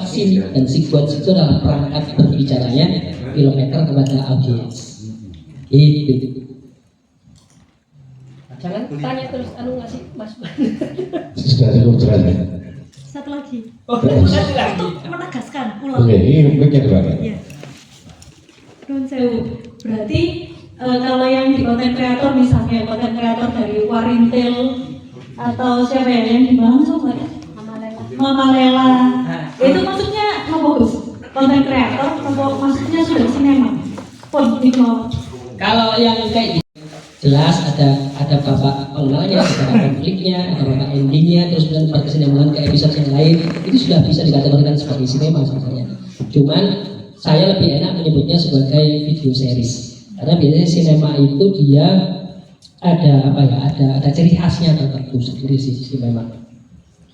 scene dan sequence itu adalah perangkat berbicaranya filmmaker kepada audiens. Itu. Jangan tanya terus ngasih Mas. Sudah cukup jelas ya. Satu lagi. Satu lagi. Menegaskan ulang. Oke, ini bagian dua. Iya. Nun sewu. Berarti kalau yang di konten kreator misalnya konten kreator dari Warintil atau siapa ya yang di mana sobat? Mama Lela. Itu maksudnya bagus. Konten kreator atau maksudnya sudah sinema. Pun di bawah. Kalau yang kayak jelas ada babak pengenalannya, ada konfliknya, ada babak endingnya, terus kemudian berkesinambungan ke episode yang lain, itu sudah bisa dikategorikan sebagai sinema sebenarnya. Cuman saya lebih enak menyebutnya sebagai video series. Karena biasanya sinema itu dia ada apa ya, ada ciri khasnya tertentu sendiri sih sinema.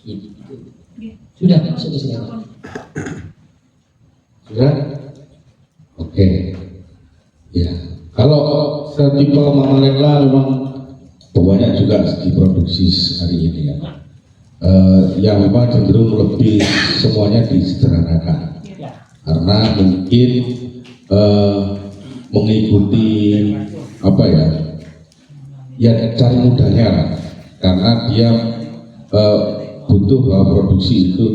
Gitu. Sudah masuk ke sinema. Sudah? Oke. Ya. Kalau setipe Mamalela memang banyak juga diproduksi hari ini ya. Yang memang cenderung lebih semuanya disederhanakan. Karena mungkin mengikuti apa ya cari mudahnya lah. Karena dia butuh bahwa produksi itu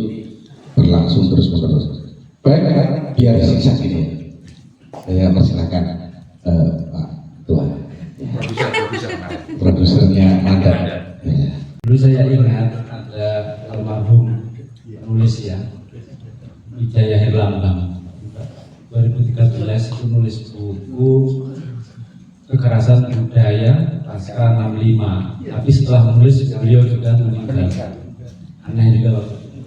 berlangsung terus menerus. Baik, biar singkat ini. Saya persilakan Pak Tuan. Produsernya Mandat. Dulu saya ingat ada almarhum penulis ya, Wijaya Herlambang. 2013 itu nulis buku Kekerasan Budaya Pasca 65. Tapi setelah menulis beliau juga meninggal. Aneh juga waktu itu.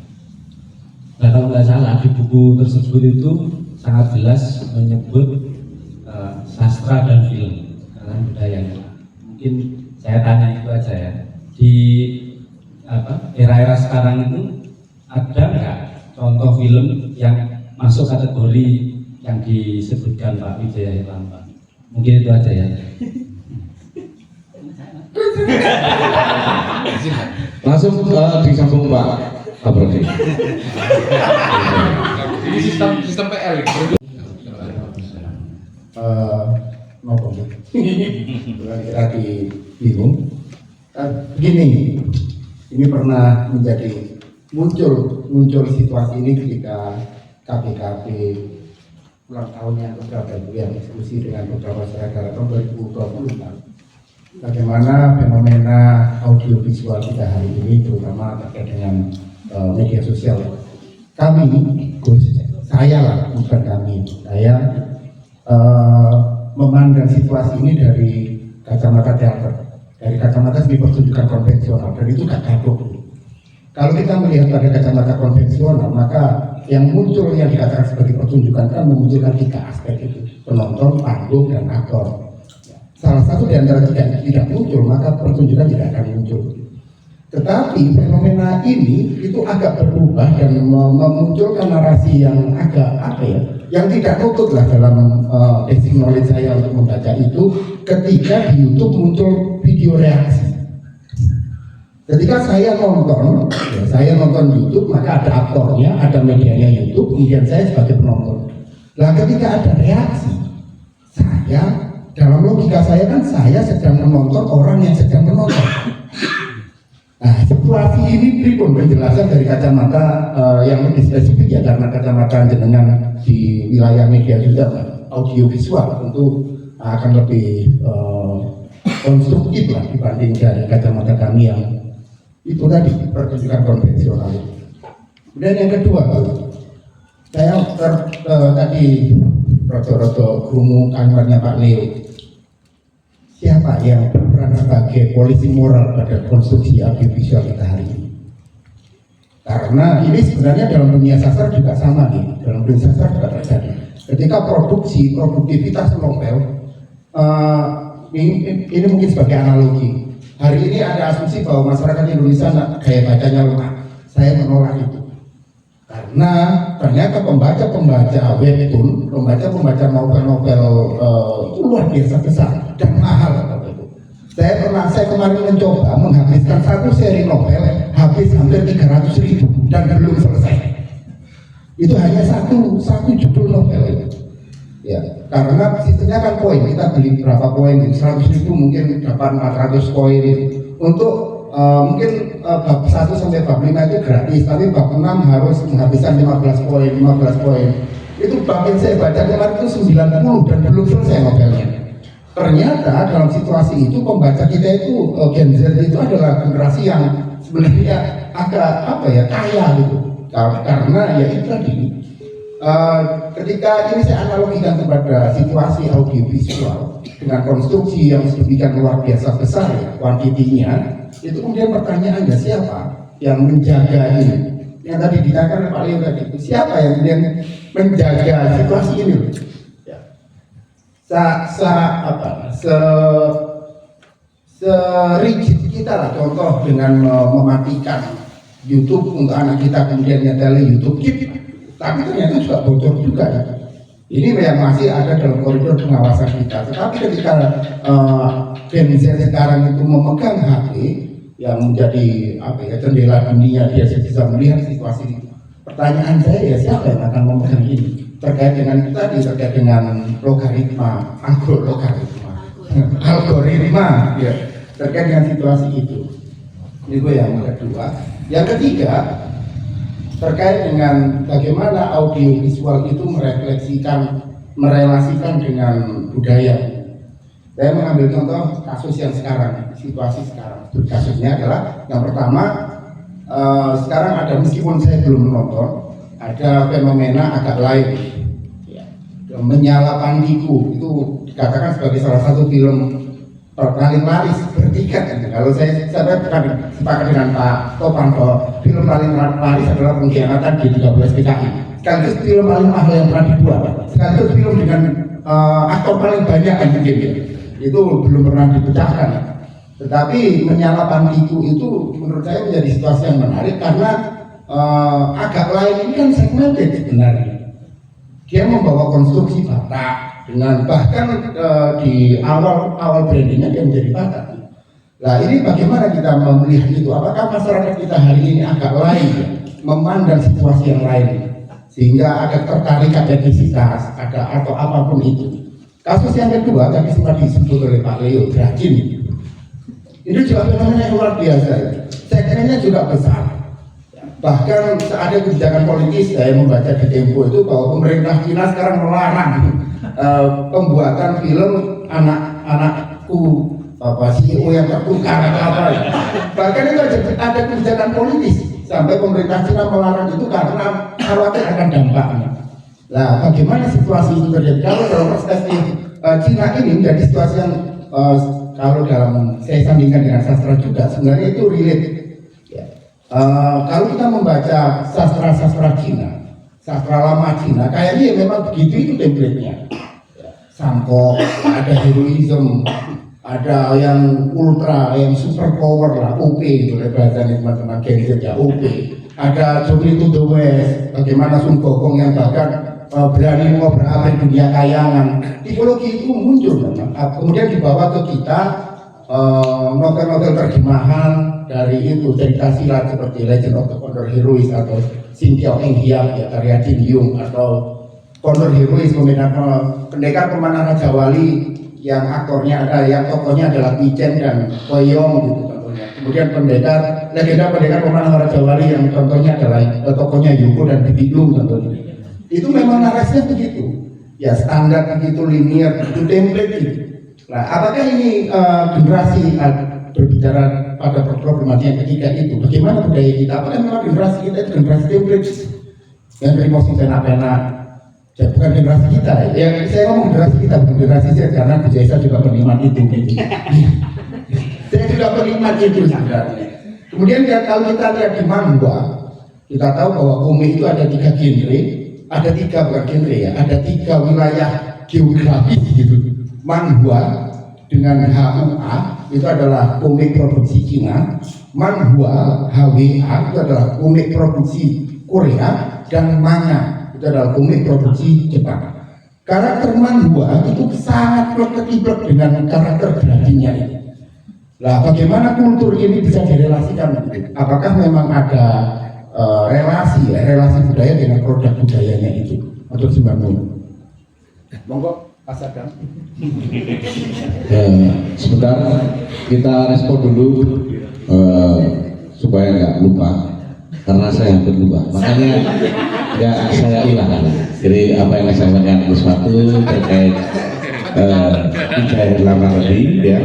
Nah, kalau nggak salah di buku tersebut itu sangat jelas menyebut sastra dan film karena budaya. Mungkin saya tanya itu aja ya, di era-era sekarang itu ada nggak contoh film yang masuk kategori yang disebutkan Pak Wijaya Herlambang? Mungkin itu aja ya. Langsung disambung Pak Abrodi. Ini sistem PL. Nopo lagi bingung. Begini, ini pernah menjadi muncul situasi ini ketika KPKP ulang tahunnya beberapa yang diskusi dengan beberapa masyarakat tahun 2020. Bagaimana fenomena audiovisual kita hari ini, terutama terkait dengan media sosial. Kami, saya lah, bukan kami, saya memandang situasi ini dari kacamata teater, dari kacamata seni pertunjukan konvensional, dan itu gak gaduh. Kalau kita melihat pada kacamata konvensional, maka yang muncul yang dikatakan sebagai pertunjukan kan memunculkan 3 aspek itu: penonton, panggung, dan aktor. Salah satu di antara 3 tidak muncul, maka pertunjukan tidak akan muncul. Tetapi fenomena ini itu agak berubah dan memunculkan narasi yang agak yang tidak nutut lah dalam basic knowledge saya untuk membaca itu, ketika di YouTube muncul video reaksi. Ketika saya nonton YouTube, maka ada aktornya, ada medianya YouTube, kemudian saya sebagai penonton. Nah, ketika ada reaksi, saya dalam logika saya kan saya sedang menonton orang yang sedang menonton. Nah, situasi ini pripun penjelasan dari kacamata yang lebih spesifik ya, karena kacamata jenengan di wilayah media juga audiovisual tentu akan lebih konstruktif lah dibanding dari kacamata kami yang itu tadi pertunjukan konvensional. Kemudian yang kedua, saya tadi rodo-rodo krungu kalimatnya Pak Leo. Siapa yang berperan sebagai polisi moral pada konstruksi audiovisual kita hari ini? Karena ini sebenarnya dalam dunia sastra juga sama nih, dalam dunia sastra juga terjadi. Ketika produktivitas novel, ini mungkin sebagai analogi. Hari ini ada asumsi bahwa masyarakat Indonesia gaya bacanya lemah. Saya menolak itu. Karena ternyata pembaca webtoon, pembaca novel-novel luar biasa besar dan mahal. Saya kemarin mencoba menghabiskan 1 seri novel habis hampir 300.000 dan belum selesai. Itu hanya satu judul novel itu. Ya, karena sistemnya kan poin, kita beli berapa poin, 100.000 mungkin dapat 400 poin. Untuk mungkin bab 1 sampai bab 5 itu gratis, tapi bab 6 harus menghabiskan 15 poin. Itu bab yang saya baca kemarin itu 90 dan belum selesai novelnya. Ternyata dalam situasi itu pembaca kita itu Gen Z itu adalah generasi yang sebenarnya agak kaya gitu. Karena ya itu tadi ketika ini saya analogikan kepada situasi audiovisual dengan konstruksi yang sedemikian luar biasa besar ya kuantitinya, itu kemudian pertanyaannya siapa yang menjaga ini? Yang tadi ditanyakan Pak Leo tadi, siapa yang kemudian menjaga situasi ini? Ya. rigid kita lah, contoh dengan mematikan YouTube untuk anak kita kemudian nyeteli YouTube Keep, tapi ternyata juga bocor juga ya. Ini yang masih ada dalam koridor pengawasan kita. Tetapi ketika Gen Z sekarang itu memegang HP yang menjadi jendela dunia, dia bisa melihat situasi itu. Pertanyaan saya ya, siapa yang akan memegang ini? Terkait dengan itu tadi, terkait dengan algoritma ya, terkait dengan situasi itu. Itu yang kedua. Yang ketiga, terkait dengan bagaimana audiovisual itu merelasikan dengan budaya. Saya mengambil contoh kasus yang sekarang, situasi sekarang. Kasusnya adalah yang pertama, sekarang ada, meskipun saya belum menonton, ada fenomena agak lain, Menyala Pandiku, itu dikatakan sebagai salah satu film paling laris bertiket. Kalau saya bukan sepakat dengan Pak Topan bahwa film paling laris adalah Pengkhianatan di 13 PKI. Sekaligus film paling mahal yang pernah dibuat. Sekaligus film dengan aktor paling banyak kan mungkin ya. Itu belum pernah dipecahkan. Tetapi Menyala Pandiku itu menurut saya menjadi situasi yang menarik karena agak lain, ini kan segmented sebenarnya. Dia membawa konstruksi Batak dengan bahkan di awal brandingnya dia menjadi Batak. Nah ini bagaimana kita melihat itu? Apakah masyarakat kita hari ini agak lain ya, memandang situasi yang lain sehingga ada tertarikan etnisitas, ada atau apapun itu. Kasus yang kedua tadi sempat disebut oleh Pak Leo Drajin. Ini juga fenomena yang luar biasa. Segmennya juga besar. Bahkan ada kebijakan politis, saya membaca di Tempo itu bahwa pemerintah Cina sekarang melarang pembuatan film anak-anakku CEO yang tertukar atau apa. Bahkan itu ada kebijakan politis sampai pemerintah Cina melarang itu karena khawatir akan dampaknya. Nah, bagaimana situasi itu terjadi? Kalau dalam perspektif Cina ini menjadi situasi yang kalau dalam saya sandingkan dengan sastra juga sebenarnya itu relate. Kalau kita membaca sastra Cina, sastra lama Cina, kayaknya memang begitu itu template-nya. Sangkok, ada heroism, ada yang ultra, yang super power lah, OP itu bahasanya teman-teman Gen Z ya, OP. Ada Journey to the West, bagaimana Sun Gokong yang bahkan berani mengobrak-abrik dunia kayangan. Tipologi itu muncul, kemudian dibawa ke kita novel-novel terjemahan dari itu cerita silat seperti Legend of the Condor Heroes atau Sin Kiao Eng Hiap ya karya Jin Yung, atau Condor Heroes pendekar pemanah Raja Wali yang aktornya ada, yang tokohnya adalah Pichen dan Koyong gitu contohnya. Kemudian legenda pendekar pemanah Raja Wali yang contohnya adalah tokohnya Yuko dan Bibi Lung contohnya. Itu memang narasinya begitu ya, standar begitu, linear, itu template gitu. Nah, apakah ini generasi berbicara pada problematika yang ketiga itu, bagaimana budaya kita? Apakah memang generasi kita itu generasi template yang terima pena-pena? Ya, bukan generasi kita. Ya, saya ngomong generasi kita, bukan generasi saya, karena Bu Jaisa juga penikmat itu. Saya juga penikmat itu sebenarnya. Kemudian kalau kita lihat di Manhwa, kita tahu bahwa komik itu ada 3 genre, ada 3 bukan genre ya, ada 3 wilayah geografis gitu. Manhwa dengan HUA itu adalah komik produksi Cina, Manhwa HWA itu adalah komik produksi Korea, dan manga itu adalah komik produksi Jepang. Karakter Manhwa itu sangat plek dengan karakter draginnya ini. Nah, bagaimana kultur ini bisa direlasikan? Apakah memang ada relasi budaya dengan produk budayanya itu untuk Simbangun? Monggo, Pak Sadam. Sebentar kita respon dulu supaya nggak lupa, karena saya hampir lupa, makanya nggak saya hilang. Jadi apa yang saya sampaikan sesuatu terkait pencairan lama tadi ya.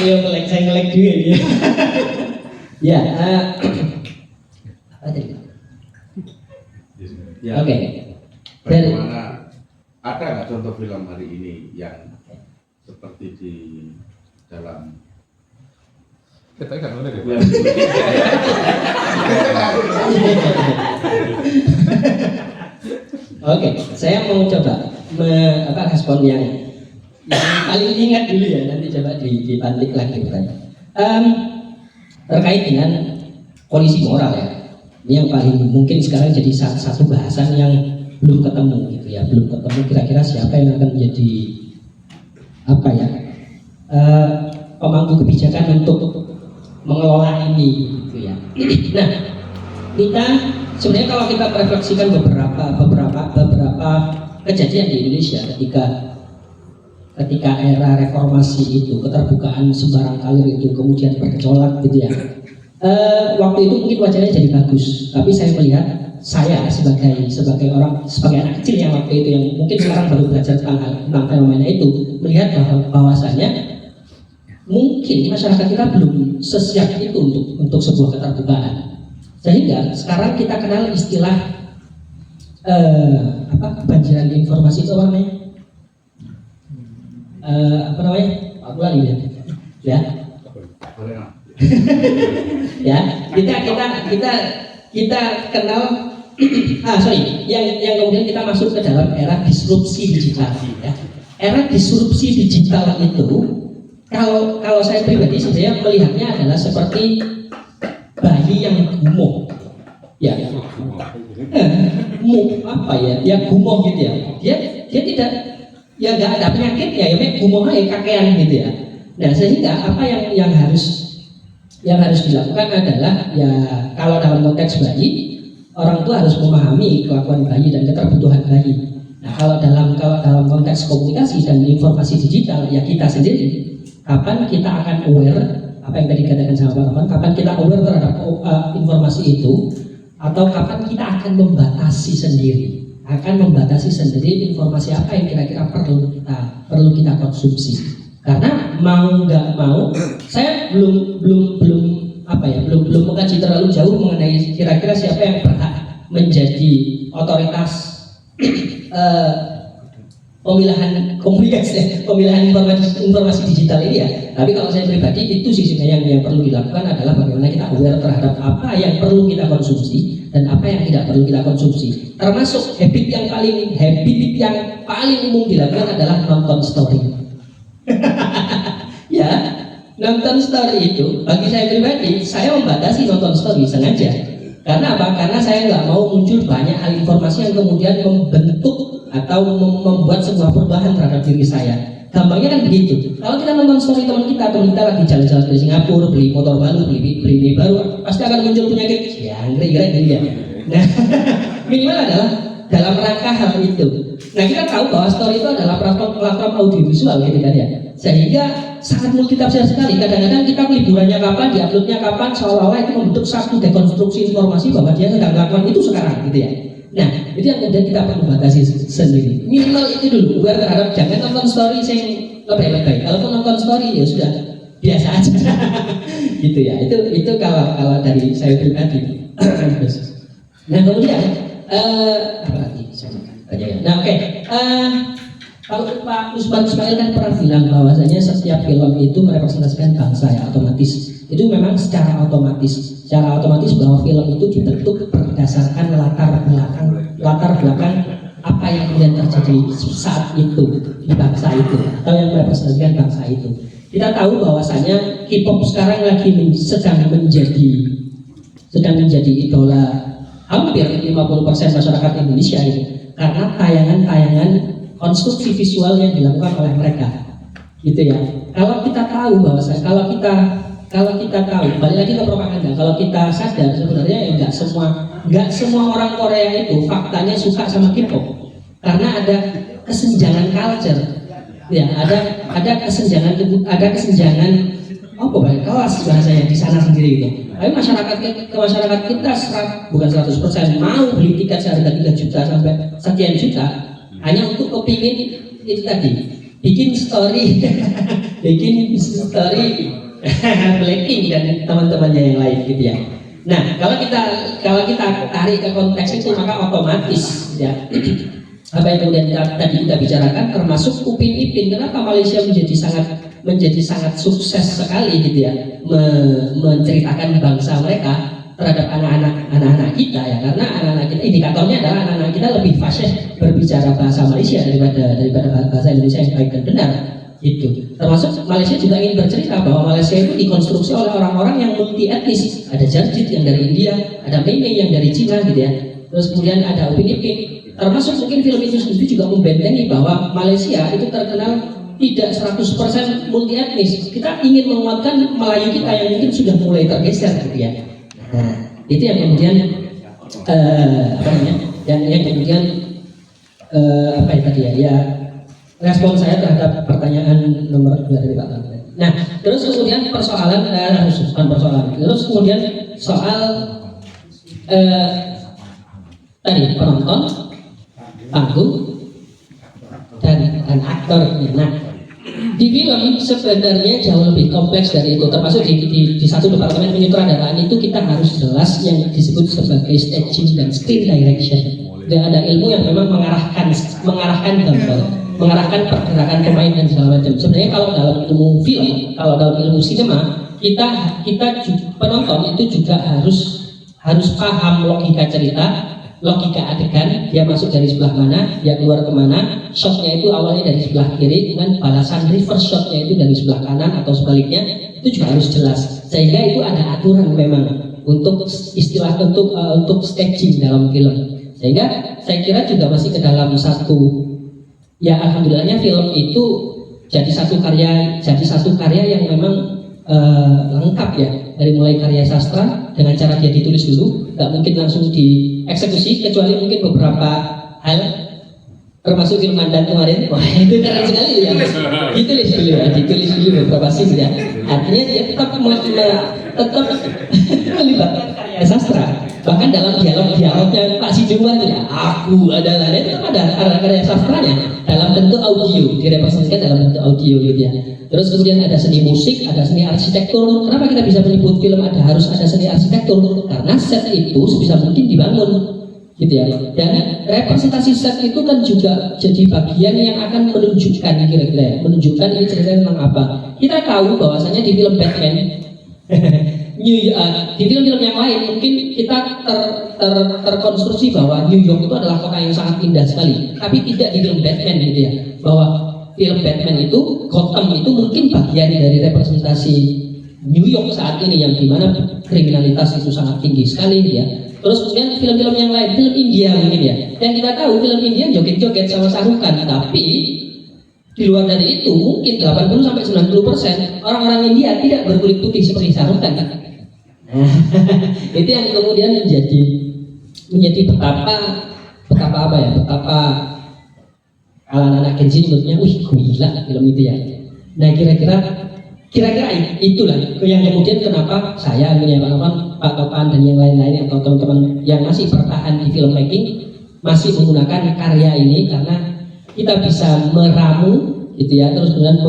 Ayo ngelek juga ya. Ya, apa tadi? Ya. Oke. Bagaimana, ada nggak contoh film hari ini yang seperti di dalam Kita kan udah gitu. Oke, saya mau coba respon yang paling ingat dulu ya, nanti coba dipantik lagi bertanya. Terkait dengan kondisi moral ya, ini yang paling mungkin sekarang jadi satu bahasan yang belum ketemu gitu ya, belum ketemu kira-kira siapa yang akan menjadi apa ya pemangku kebijakan untuk mengelola ini gitu ya. Nah, kita sebenarnya kalau kita merefleksikan beberapa kejadian di Indonesia ketika era reformasi itu, keterbukaan sembarang kalir itu kemudian bergejolak gitu ya. Waktu itu mungkin wajahnya jadi bagus, tapi saya melihat saya sebagai anak kecil yang waktu itu yang mungkin sekarang baru belajar tentang fenomena itu, melihat bahwasanya mungkin masyarakat kita belum sesiap itu untuk sebuah keterbukaan, sehingga sekarang kita kenal istilah kebanjiran informasi itu apa namanya? Pak Lali ya. Ya, kita kenal yang kemudian kita masuk ke dalam era disrupsi digital ya. Era disrupsi digital itu kalau saya pribadi sebenarnya melihatnya adalah seperti bayi yang gumoh. Ya. Gumoh gitu ya. Dia tidak nggak ada penyakitnya ya, gumoh aja kakean gitu ya. Nah, sehingga apa yang harus dilakukan adalah ya, kalau dalam konteks bayi, orang tua harus memahami kelakuan bayi dan keterbutuhan bayi. Nah, kalau dalam konteks komunikasi dan informasi digital, ya kita sendiri kapan kita akan aware, apa yang tadi dikatakan sama teman-teman, kapan kita aware terhadap informasi itu, atau kapan kita akan membatasi sendiri informasi apa yang kira-kira perlu kita konsumsi. Karena mau nggak mau, saya belum mengkaji terlalu jauh mengenai kira-kira siapa yang berhak menjadi otoritas pemilahan komunikasi, pemilahan informasi digital ini ya. Tapi kalau saya pribadi itu sih sebenarnya yang perlu dilakukan adalah bagaimana kita aware terhadap apa yang perlu kita konsumsi dan apa yang tidak perlu kita konsumsi. Termasuk habit yang paling umum dilakukan adalah nonton story. Ya, nonton story itu bagi saya pribadi, saya membatasi nonton story sengaja. Karena apa? Karena saya nggak mau muncul banyak hal informasi yang kemudian membentuk atau membuat sebuah perubahan terhadap diri saya. Gampangnya kan begitu. Kalau kita nonton story teman kita lagi jalan-jalan ke Singapura, beli motor baru, beli ini baru, pasti akan muncul penyakit. Ya, kira-kira gitu ya. Nah, minimal adalah dalam rangka hal itu. Nah, kita tahu bahwa story itu adalah platform audiovisual gitu kan ya. Sehingga sangat multitafsir sekali. Kadang-kadang kita liburannya kapan, diuploadnya kapan, seolah-olah itu membentuk satu dekonstruksi informasi bahwa dia sedang melakukan itu sekarang gitu ya. Nah, itu yang kemudian kita perlu batasi sendiri. Minimal itu dulu, biar terhadap jangan nonton story yang lebay-lebay. Kalau nonton story ya sudah biasa aja. Gitu ya. Itu kalau dari saya pribadi. Nah, kemudian apa lagi? Nah, oke. Kalau Pak Usman Ismail kan pernah bilang bahwasanya setiap film itu merepresentasikan bangsa ya, otomatis. Itu memang secara otomatis bahwa film itu dibentuk berdasarkan latar belakang apa yang kemudian terjadi saat itu di bangsa itu atau yang merepresentasikan bangsa itu. Kita tahu bahwasanya K-pop sekarang lagi sedang menjadi idola hampir 50% masyarakat Indonesia gitu, karena tayangan-tayangan konstruksi visual yang dilakukan oleh mereka, gitu ya. Kalau kita tahu bahwasanya kalau kita tahu, balik lagi ke propaganda, kalau kita sadar sebenarnya ya nggak semua orang Korea itu faktanya suka sama K-pop, karena ada kesenjangan culture, ya ada kesenjangan kelas bahasanya di sana sendiri gitu. Tapi masyarakat kita bukan 100% mau beli tiket seharga 3 juta sampai sekian juta hanya untuk kepingin itu tadi bikin story Blackpink dan teman-temannya yang lain gitu ya. Nah, kalau kita tarik ke konteks itu, maka otomatis ya apa yang kemudian tadi kita bicarakan termasuk Upin Ipin. Kenapa Malaysia menjadi sangat menjadi sangat sukses sekali gitu ya, menceritakan bangsa mereka terhadap anak-anak kita ya, karena anak-anak kita, indikatornya adalah anak-anak kita lebih fasih berbicara bahasa Malaysia daripada bahasa Indonesia yang baik dan benar gitu. Termasuk Malaysia juga ingin bercerita bahwa Malaysia itu dikonstruksi oleh orang-orang yang multi etnis, ada Jarjit yang dari India, ada Mei yang dari Cina gitu ya, terus kemudian ada Upin Ipin. Termasuk mungkin film itu sendiri juga membentengi bahwa Malaysia itu terkenal tidak 100% multi etnis. Kita ingin menguatkan Melayu kita yang mungkin sudah mulai tergeser gitu ya. Nah, itu yang kemudian yang kemudian apa ya tadi ya respon saya terhadap pertanyaan nomor 2 dari Pak Tan. Nah, terus kemudian persoalan terus kemudian soal tadi penonton, panggung, dan aktor. Nah, di film sebenarnya jauh lebih kompleks dari itu, termasuk di satu departemen penyutradaraan itu kita harus jelas yang disebut sebagai staging dan screen direction. Dan ada ilmu yang memang mengarahkan gambar, mengarahkan pergerakan pemain dan segala macam. Sebenarnya kalau dalam ilmu film, kalau dalam ilmu sinema, kita penonton itu juga harus paham logika cerita, logika adegan, dia masuk dari sebelah mana, dia keluar kemana, shotnya itu awalnya dari sebelah kiri, dengan balasan reverse shotnya itu dari sebelah kanan atau sebaliknya, itu juga harus jelas. Sehingga itu ada aturan memang untuk istilah untuk staging dalam film. Sehingga saya kira juga masih ke dalam satu, ya alhamdulillahnya film itu jadi satu karya yang memang lengkap ya, dari mulai karya sastra dengan cara dia ditulis dulu, nggak mungkin langsung dieksekusi kecuali mungkin beberapa hal, termasuk film Mandan kemarin. Wah, itu keren sekali ya, ditulis dulu beberapa scene ya, artinya dia tetap melibatkan karya sastra. Bahkan dalam dialognya Pak Sijoman ya, aku adalah, itu ada karya sastranya dalam bentuk audio, direpresentasikan dalam bentuk audio gitu ya. Terus kemudian ada seni musik, ada seni arsitektur. Kenapa kita bisa menyebut film harus ada seni arsitektur? Karena set itu sebisa mungkin dibangun gitu ya. Dan representasi set itu kan juga jadi bagian yang akan menunjukkan kira-kira, menunjukkan ini cerita tentang apa. Kita tahu bahwasanya di film Batman di film-film yang lain mungkin kita terkonstruksi bahwa New York itu adalah kota yang sangat indah sekali, tapi tidak di film Batman gitu ya, bahwa film Batman itu Gotham itu mungkin bagian dari representasi New York saat ini yang dimana kriminalitas itu sangat tinggi sekali gitu ya. Terus kemudian film-film yang lain, film India mungkin ya, yang kita tahu film India joget-joget sama sarukan, tapi di luar dari itu mungkin 80-90% orang-orang India tidak berkulit putih seperti sarukan. Itu yang kemudian menjadi betapa anak-anak Gen Z menurutnya, wih gila film itu ya. Nah kira-kira itulah yang kemudian kenapa saya, Pak Topan dan yang lain-lain atau teman-teman yang masih bertahan di filmmaking masih menggunakan karya ini, karena kita bisa meramu gitu ya, terus kemudian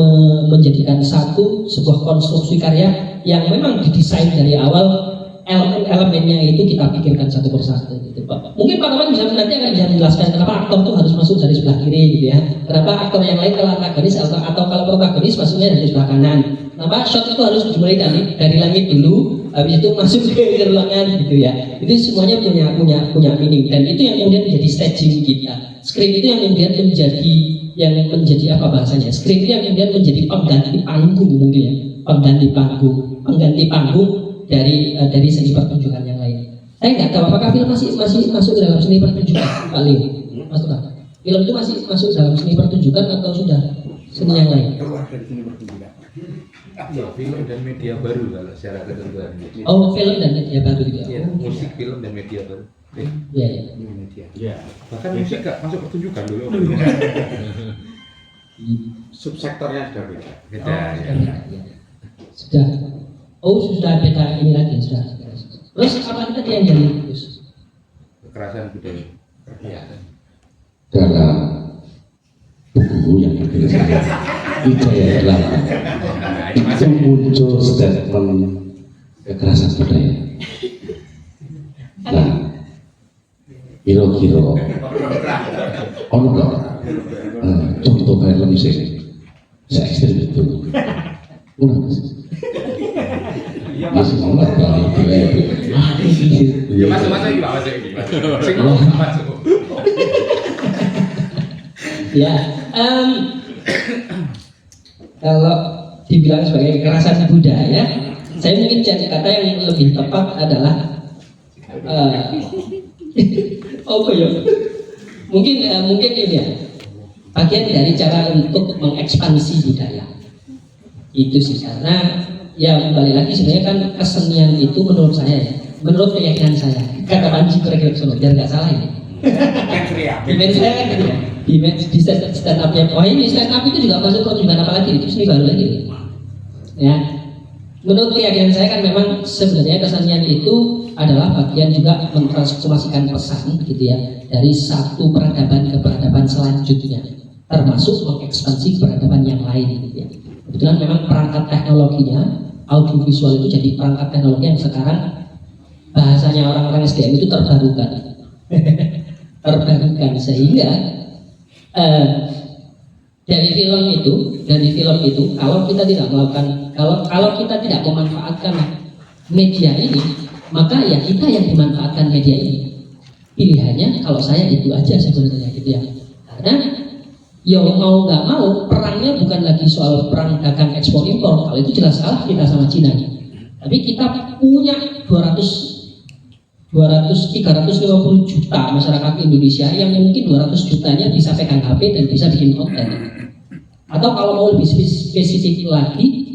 menjadikan sebuah konstruksi karya yang memang didesain dari awal, elemen-elemennya itu kita pikirkan satu persatu gitu Pak. Mungkin Pak Topan nanti akan bisa menjelaskan kenapa aktor itu harus masuk dari sebelah kiri gitu ya, kenapa aktor yang lain kalau antagonis atau kalau protagonis masuknya dari sebelah kanan, kenapa shot itu harus dimulai dari langit dulu, habis itu masuk ke ruangan gitu ya. Itu semuanya punya meaning, dan itu yang kemudian menjadi staging kita. Screen itu yang kemudian menjadi apa bahasanya? Screen itu yang kemudian menjadi pengganti panggung mungkin ya, pengganti panggung dari seni pertunjukan yang lain. Saya nggak tahu apakah film masih masuk dalam seni pertunjukan, Pak Leo. Masuk Pak? Film itu masih masuk dalam seni pertunjukan atau sudah seni yang lain? Keluar dari seni pertunjukan. Ya, film dan media baru kalau secara ketentuan. Oh, film dan media baru gitu. Ya, musik, film dan media baru. Iya. Media. Ya. Bahkan musik nggak masuk pertunjukan dulu. Subsektornya sudah beda. Sudah. Oh, sudah beda ini lagi sudah. Terus apa tadi yang jadi terus? Kekerasan budaya. Ya. Dalam buku yang ditulis Hidayah 8 itu muncul statement kekerasan budaya. Nah, kira-kira contoh film sih se ekstrim itu. Masih mau nggak kalau Ya masuk iki Pak, masuk iki. Sing ngomong masuk. Ya, kalau dibilang sebagai kekerasan budaya, saya mungkin cari kata yang lebih tepat adalah mungkin ini ya, bagian dari cara untuk mengekspansi budaya. Itu sih, karena ya kembali lagi sebenarnya kan kesenian itu menurut saya ya, menurut keyakinan saya, kata Panji Pragiwaksono biar nggak salah ini. Dimensi saya kan gitu ya, di stand up ya. Oh ini stand up itu juga masuk konjugan apa lagi? Itu seni baru lagi. Ya, menurut keyakinan saya kan memang sebenarnya kesenian itu adalah bagian juga mentransformasikan pesan gitu ya, dari satu peradaban ke peradaban selanjutnya, termasuk mengekspansi peradaban yang lain gitu ya. Kebetulan memang perangkat teknologinya audiovisual itu jadi perangkat teknologi yang sekarang bahasanya orang-orang SDM itu terbarukan. Terbarukan sehingga dari film itu kalau kita tidak melakukan kalau kita tidak memanfaatkan media ini, maka ya kita yang dimanfaatkan media ini. Pilihannya kalau saya itu aja sebenarnya gitu ya, karena ya mau nggak mau perangnya bukan lagi soal perang dagang ekspor impor, kalau itu jelas kalah kita sama Cina. Tapi kita punya 350 juta masyarakat Indonesia yang mungkin 200 jutanya bisa pegang HP dan bisa bikin konten. Atau kalau mau lebih spesifik lagi,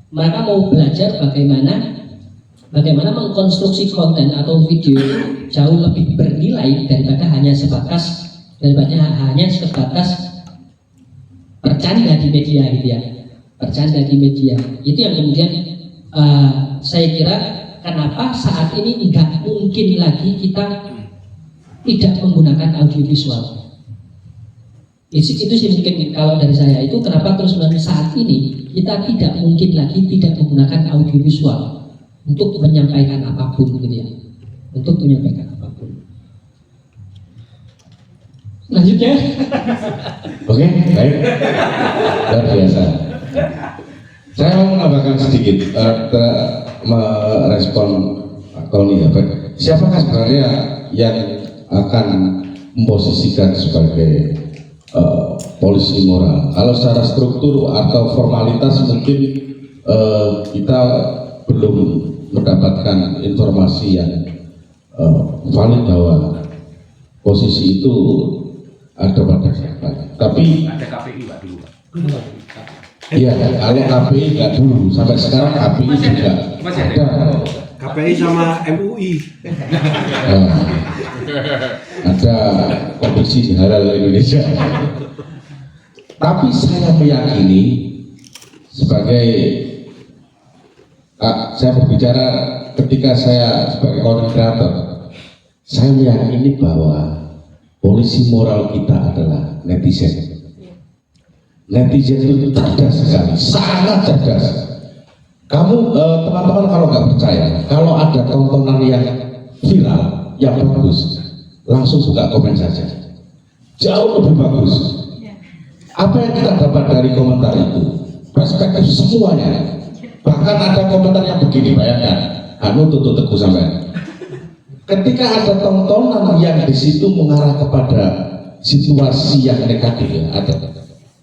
mereka mau belajar bagaimana mengkonstruksi konten atau video jauh lebih bernilai daripada hanya sebatas bercanda di media gitu ya. Bercanda di media itu yang kemudian saya kira kenapa saat ini nggak mungkin lagi kita tidak menggunakan audiovisual. Itu sih mungkin kalau dari saya itu kenapa terus menerus saat ini kita tidak mungkin lagi tidak menggunakan audiovisual untuk menyampaikan apapun gitu ya, untuk menyampaikan apapun. Lanjutnya. Oke, baik. Luar biasa. Saya mau menambahkan sedikit merespon Pak Tony ya. Siapakah sebenarnya yang akan memposisikan sebagai polisi moral? Kalau secara struktur atau formalitas mungkin kita belum mendapatkan informasi yang valid bahwa posisi itu ada pada siapa. Tapi ada KPI Pak dulu. iya, kalau KPI nggak dulu, sampai sekarang KPI juga ada. KPI sama MUI. Ada Komisi Halal Indonesia. Tapi saya meyakini sebagai saya berbicara ketika saya sebagai content creator, saya meyakini bahwa polisi moral kita adalah netizen. Netizen itu cerdas sekali, sangat cerdas. Kamu teman-teman kalau nggak percaya, kalau ada tontonan yang viral, yang bagus, langsung buka komen saja. Jauh lebih bagus. Apa yang kita dapat dari komentar itu? Perspektif semuanya. Bahkan ada komentar yang begini, bayangkan, anu tutup teguh sampai. Ketika ada tontonan yang di situ mengarah kepada situasi yang negatif,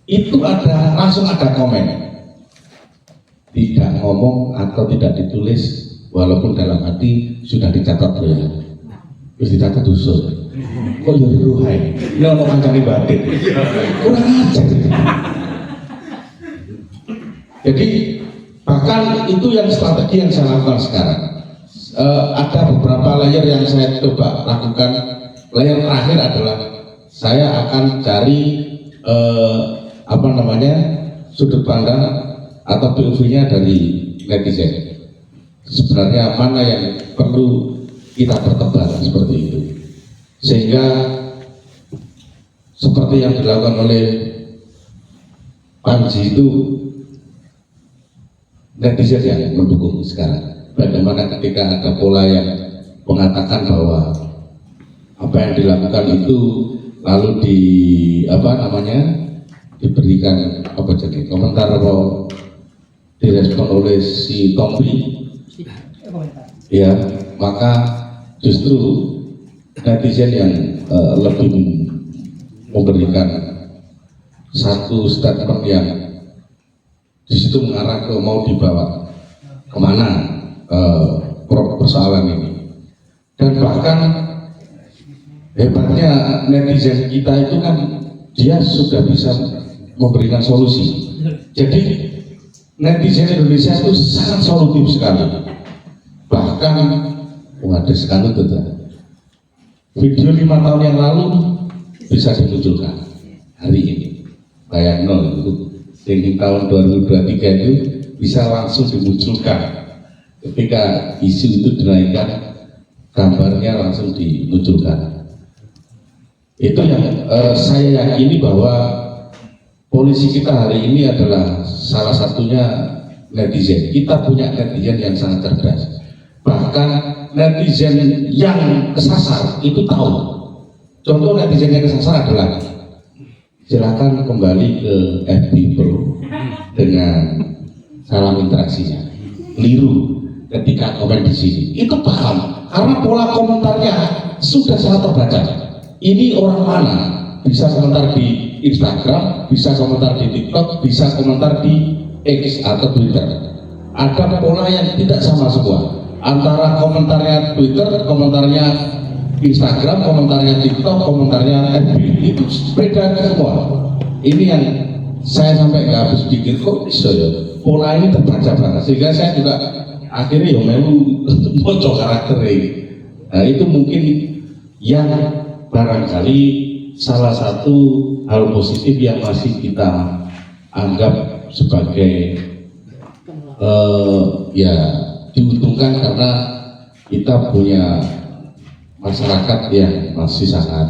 itu ada langsung ada komen, tidak ngomong atau tidak ditulis, walaupun dalam hati sudah dicatat ya, terus dicatat usul. Kok jadi ruhai? Ya orang kancani batin, kurang ajar. Jadi bahkan itu yang strategi yang saya lakukan sekarang. Ada beberapa layer yang saya coba lakukan. Layer terakhir adalah saya akan cari sudut pandang atau POV-nya dari netizen. Sebenarnya mana yang perlu kita pertebar seperti itu, sehingga seperti yang dilakukan oleh Panji itu netizen yang mendukung sekarang. Bagaimana ketika ada pola yang mengatakan bahwa apa yang dilakukan itu lalu diberikan apa jadi komentar atau direspon oleh si Tompi, ya maka justru netizen yang lebih memberikan satu statement yang di situ mengarah ke mau dibawa kemana persoalan ini. Dan bahkan hebatnya netizen kita itu kan dia sudah bisa memberikan solusi. Jadi netizen Indonesia itu sangat solutif sekali. Bahkan ada sekali tuh video 5 tahun yang lalu bisa dimunculkan hari ini. Kayak itu di tahun 2023 itu bisa langsung dimunculkan ketika isu itu dinaikkan, gambarnya langsung dimunculkan. Itu yang saya yakini bahwa polisi kita hari ini adalah salah satunya netizen. Kita punya netizen yang sangat cerdas. Bahkan netizen yang kesasar itu tahu. Contoh netizen yang kesasar adalah, silakan kembali ke FB Pro dengan salam interaksinya. Keliru ketika komen di sini. Itu paham karena pola komentarnya sudah sangat terbaca. Ini orang mana? Bisa komentar di Instagram, bisa komentar di TikTok, bisa komentar di X atau Twitter. Ada pola yang tidak sama semua. Antara komentarnya Twitter, komentarnya Instagram, komentarnya TikTok, komentarnya FB, itu beda semua. Ini yang saya sampai nggak habis pikir, kok bisa ya pola ini terbaca banget, sehingga saya juga akhirnya ya memang bocor karakter ini. Nah itu mungkin yang barangkali salah satu hal positif yang masih kita anggap sebagai ya diuntungkan karena kita punya masyarakat yang masih sangat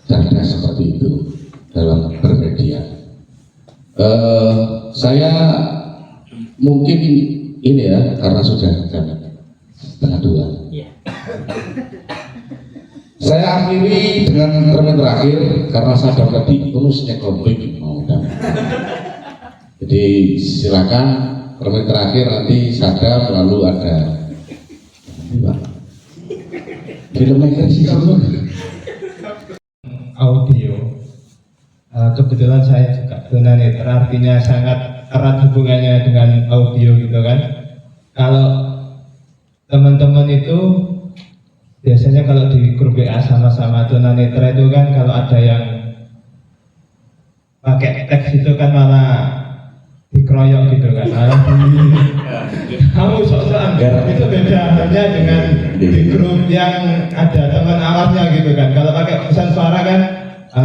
cerdas seperti itu dalam bermedia. Saya mungkin ini ya karena sudah jam 1:30. Saya akhiri dengan termin terakhir karena sadar tadi bonusnya konflik mau kan. Jadi silakan termin terakhir nanti sadar lalu ada filmmaker sih audio. Kebetulan saya juga tunanetra, artinya sangat erat hubungannya dengan audio gitu kan. Kalau teman-teman itu biasanya kalau di grup WA sama-sama tunanetra itu kan kalau ada yang pakai teks itu kan malah dikeroyok gitu kan, malah kamu sok-sokan. Itu beda hanya dengan di grup yang ada teman awalnya gitu kan. Kalau pakai pesan suara kan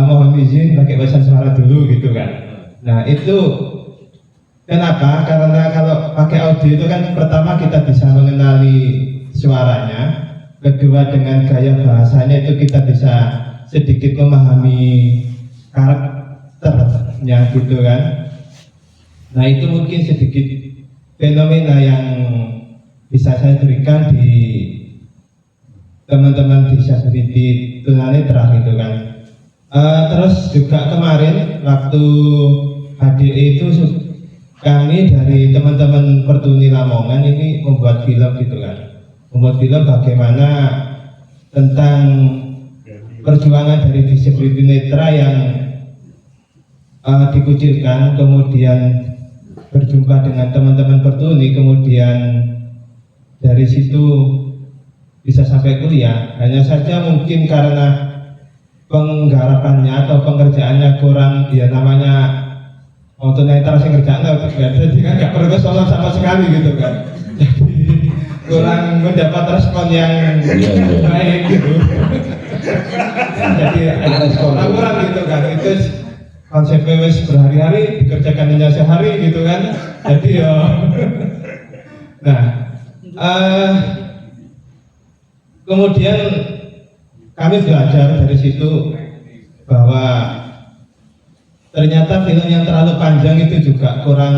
mohon izin pakai pesan suara dulu gitu kan. Nah itu kenapa? Karena kalau pakai audio itu kan pertama kita bisa mengenali suaranya, kedua dengan gaya bahasanya itu kita bisa sedikit memahami karakternya gitu kan. Nah itu mungkin sedikit fenomena yang bisa saya berikan di teman-teman disability tunanetra gitu kan. Terus juga kemarin waktu HDE itu kami dari teman-teman Pertuni Lamongan ini membuat film gitu kan. Membuat film bagaimana tentang perjuangan dari disability netra yang dikucilkan, kemudian berjumpa dengan teman-teman Pertuni, kemudian dari situ bisa sampai kuliah. Hanya saja mungkin karena penggarapannya atau pengerjaannya kurang, ya namanya tunanetra sing kerjaan jadi kan nggak progres sama sekali gitu kan. Jadi kurang mendapat respon yang baik gitu. Jadi ada kurang gitu kan. Itu konsep wes berhari-hari dikerjakan hanya sehari gitu kan. Jadi ya nah kemudian kami belajar dari situ bahwa ternyata film yang terlalu panjang itu juga kurang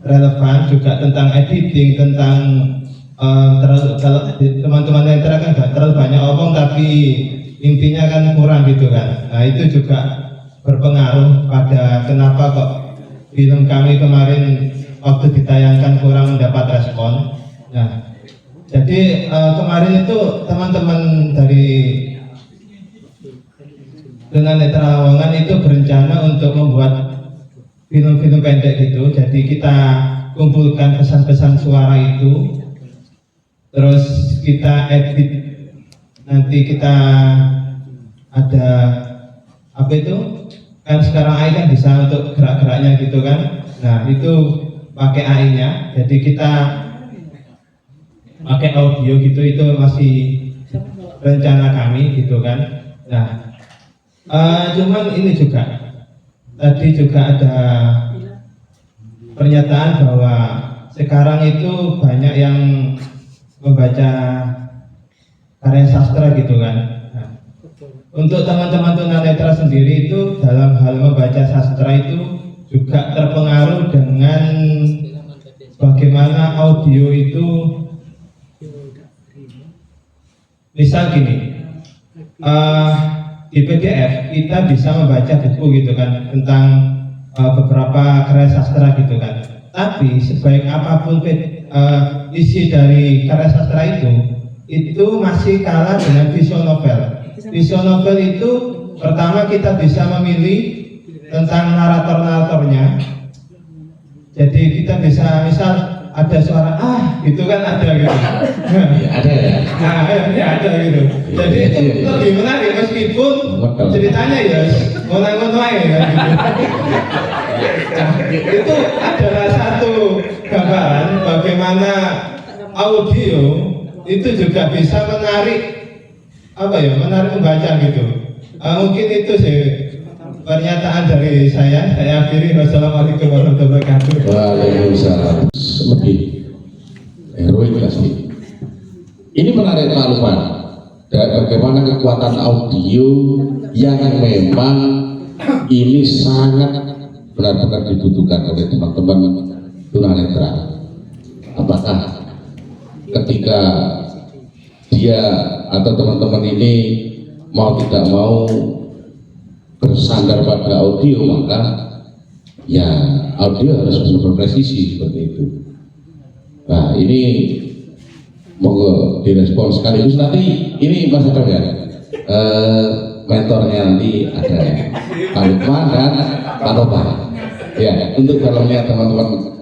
relevan, juga tentang editing, tentang kalau teman-teman netra kan gak terlalu banyak omong tapi intinya kan kurang gitu kan. Nah itu juga berpengaruh pada kenapa kok film kami kemarin waktu ditayangkan kurang mendapat respon. Nah, jadi kemarin itu teman-teman dari Tunanetra Lamongan itu berencana untuk membuat film-film pendek gitu. Jadi kita kumpulkan pesan-pesan suara itu, terus kita edit, nanti kita ada apa itu kan sekarang AI kan bisa untuk gerak-geraknya gitu kan. Nah itu pakai AI-nya, jadi kita pakai audio gitu, itu masih rencana kami gitu kan. Nah cuman ini juga tadi juga ada pernyataan bahwa sekarang itu banyak yang membaca karya sastra gitu kan. Nah, untuk teman-teman tunanetra sendiri itu dalam hal membaca sastra itu juga terpengaruh dengan bagaimana audio itu, misal gini, di PDF kita bisa membaca buku gitu kan tentang beberapa karya sastra gitu kan. Tapi sebaik apapun isi dari karya sastra itu masih kalah dengan visual novel. Visual novel itu pertama kita bisa memilih tentang narator-naratornya. Jadi kita bisa misal ada suara gitu kan, ada gitu. Ada ya. Ya ada gitu. Jadi itu lebih menarik meskipun ceritanya ya ngono-ngono aja kan gitu. Itu adalah satu gambaran bagaimana audio itu juga bisa menarik menarik membaca gitu. Mungkin itu sih pernyataan dari saya akhiri. Wassalamualaikum warahmatullahi wabarakatuh. Waalaikumsalam. Lebih heroik pasti. Ini menarik Pak Lukman. Bagaimana kekuatan audio yang memang ini sangat benar-benar dibutuhkan oleh teman-teman tunanetra. Apakah ketika dia atau teman-teman ini mau tidak mau bersandar pada audio, maka ya audio harus berpresisi seperti itu. Nah ini monggo direspon sekaligus. Nanti ini Mas Adam ya, mentornya nanti ada Pak Lukman dan Pak Nova ya, untuk dalamnya teman-teman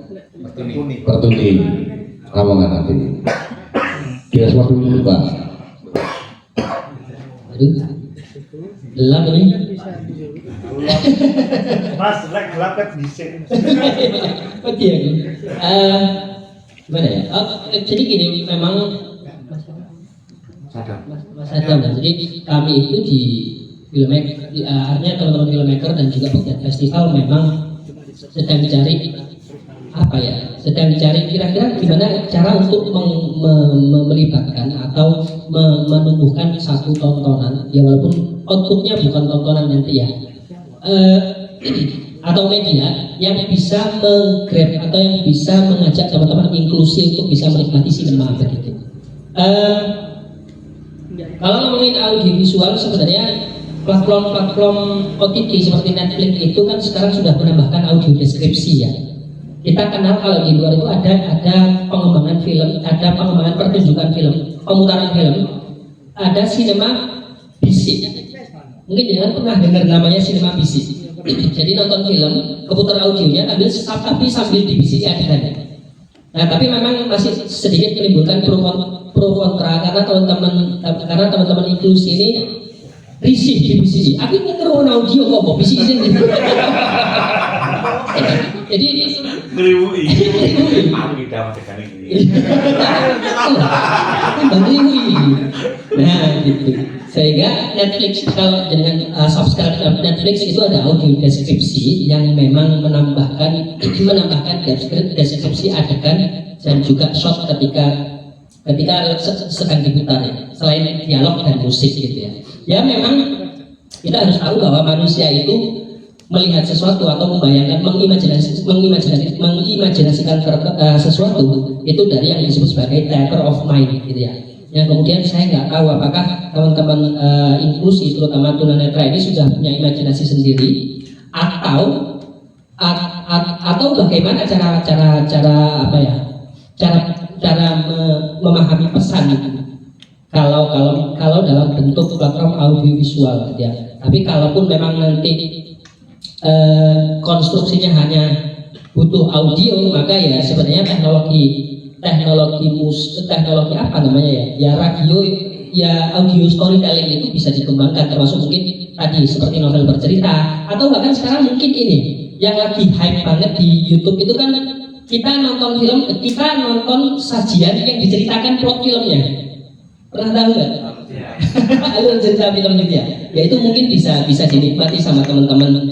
Pertuni Lamongan nanti direspon dulu Pak. Gelap ini. Mas, gelap bising. Iya. Gimana ya? Jadi gini, memang Mas Adam, jadi kami itu di filmmaker, artinya teman-teman filmmaker dan juga pegiat festival memang sedang mencari sedang dicari kira-kira gimana cara untuk melibatkan atau menumbuhkan satu tontonan ya, walaupun outputnya bukan tontonan nanti ya, atau media yang bisa menggrab atau yang bisa mengajak teman-teman inklusi untuk bisa menikmati sinema begitu. Kalau ngomongin audiovisual, sebenarnya platform OTT seperti Netflix itu kan sekarang sudah menambahkan audio deskripsi ya. Kita kenal kalau di luar itu ada pengembangan film, ada pengembangan pertunjukan film, pemutaran film, ada sinema bisik. Mungkin jangan pernah dengar namanya sinema bisik. Jadi nonton film, keputar audionya tapi sambil dibisiki adegannya. Nah tapi memang masih sedikit menimbulkan pro kontra karena teman-teman inklusi ini risih dibisiki. Aku ngeker audio kok bisik ini. Jadi ngeriwui aku tidak tekan ini. Nah gitu. Sehingga Netflix kalau dengan subscribe Netflix itu ada audio deskripsi yang memang menambahkan deskripsi adegan dan juga shot ketika sedang diputar ya, selain dialog dan musik gitu ya. Ya memang kita harus tahu bahwa manusia itu melihat sesuatu atau membayangkan, mengimajinasikan sesuatu itu dari yang disebut sebagai theater of mind gitu ya. Yang kemudian saya nggak tahu apakah teman-teman inklusi terutama tunanetra ini sudah punya imajinasi sendiri atau bagaimana cara memahami pesan itu. Kalau dalam bentuk platform audiovisual gitu ya. Tapi kalaupun memang nanti konstruksinya hanya butuh audio, maka ya sebenarnya teknologi apa namanya ya radio, ya audio storytelling itu bisa dikembangkan, termasuk mungkin tadi seperti novel bercerita, atau bahkan sekarang mungkin ini yang lagi hype banget di YouTube itu kan kita nonton film, kita nonton sajian yang diceritakan plot filmnya. Pernah tahu nggak? Alur cerita film gitu ya. Ya itu mungkin bisa dinikmati sama teman-teman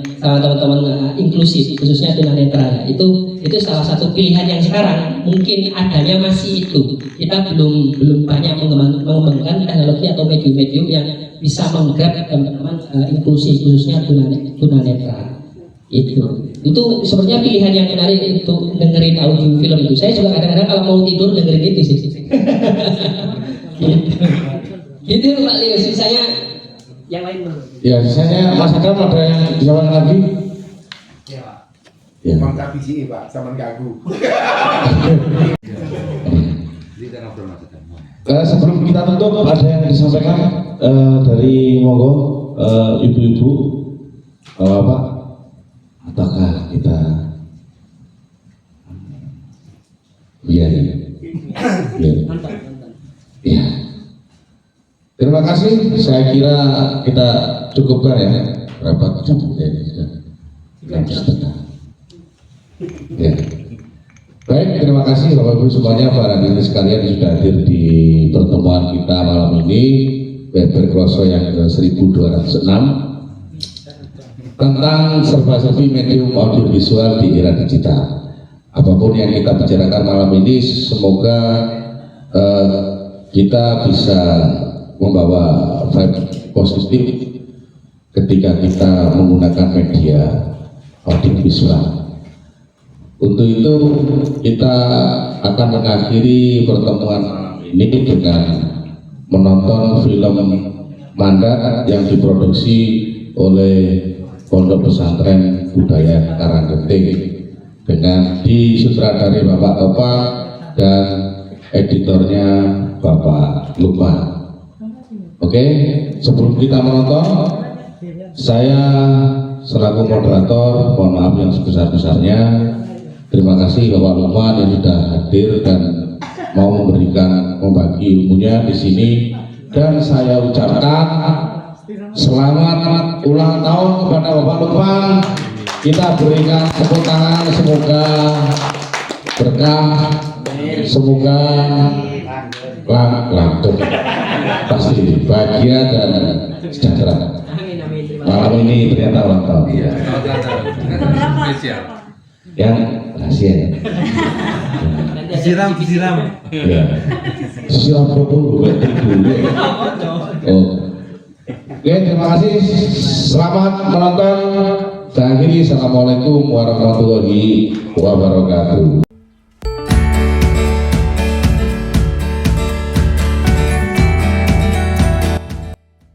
inklusif, khususnya tunanetra. Itu salah satu pilihan yang sekarang mungkin adanya masih itu. Kita belum banyak mengembangkan teknologi atau medium-medium yang bisa menggrab teman-teman inklusif, khususnya tunanetra. Itu sebenarnya pilihan yang menarik untuk dengerin audio film itu. Saya juga kadang-kadang kalau mau tidur dengerin itu sih. Gitu Pak Leo, sisanya yang lain dulu. Ya, sisanya Mas Adam ada yang dijawab lagi? Ya Pak. Ya. Mangkak biji Pak, sama gagu. Sebelum kita tutup, ada yang disampaikan dari monggo ibu-ibu, Bapak, ataukah kita biar ya. Terima kasih. Saya kira kita cukupkan ya. Berapa jam ya? Ya. Baik, terima kasih Bapak Ibu semuanya, para hadirin sekalian yang sudah hadir di pertemuan kita malam ini, Weber Kloso yang ke-1206 tentang serba-serbi medium audiovisual di era digital. Apapun yang kita bicarakan malam ini, semoga kita bisa membawa vibe positif ketika kita menggunakan media audiovisual. Untuk itu kita akan mengakhiri pertemuan malam ini dengan menonton film Mandat yang diproduksi oleh Pondok Pesantren Budaya Karanggenting dengan disutradari Bapak Topa dan editornya Bapak Lukman. Oke, sebelum kita menonton, saya selaku moderator mohon maaf yang sebesar-besarnya. Terima kasih Bapak Lukman yang sudah hadir dan mau membagi ilmunya di sini, dan saya ucapkan selamat ulang tahun kepada Bapak Lukman. Kita berikan tepuk tangan, semoga berkah, semoga langgeng, pasti bahagia dan sejahtera. Malam ini ternyata ulang tahun. Spesial. Yang rahasia. Siram. Ya. Siram dulu. Oh. Oke, terima kasih. Selamat menonton. Saya akhiri. Assalamualaikum warahmatullahi wabarakatuh.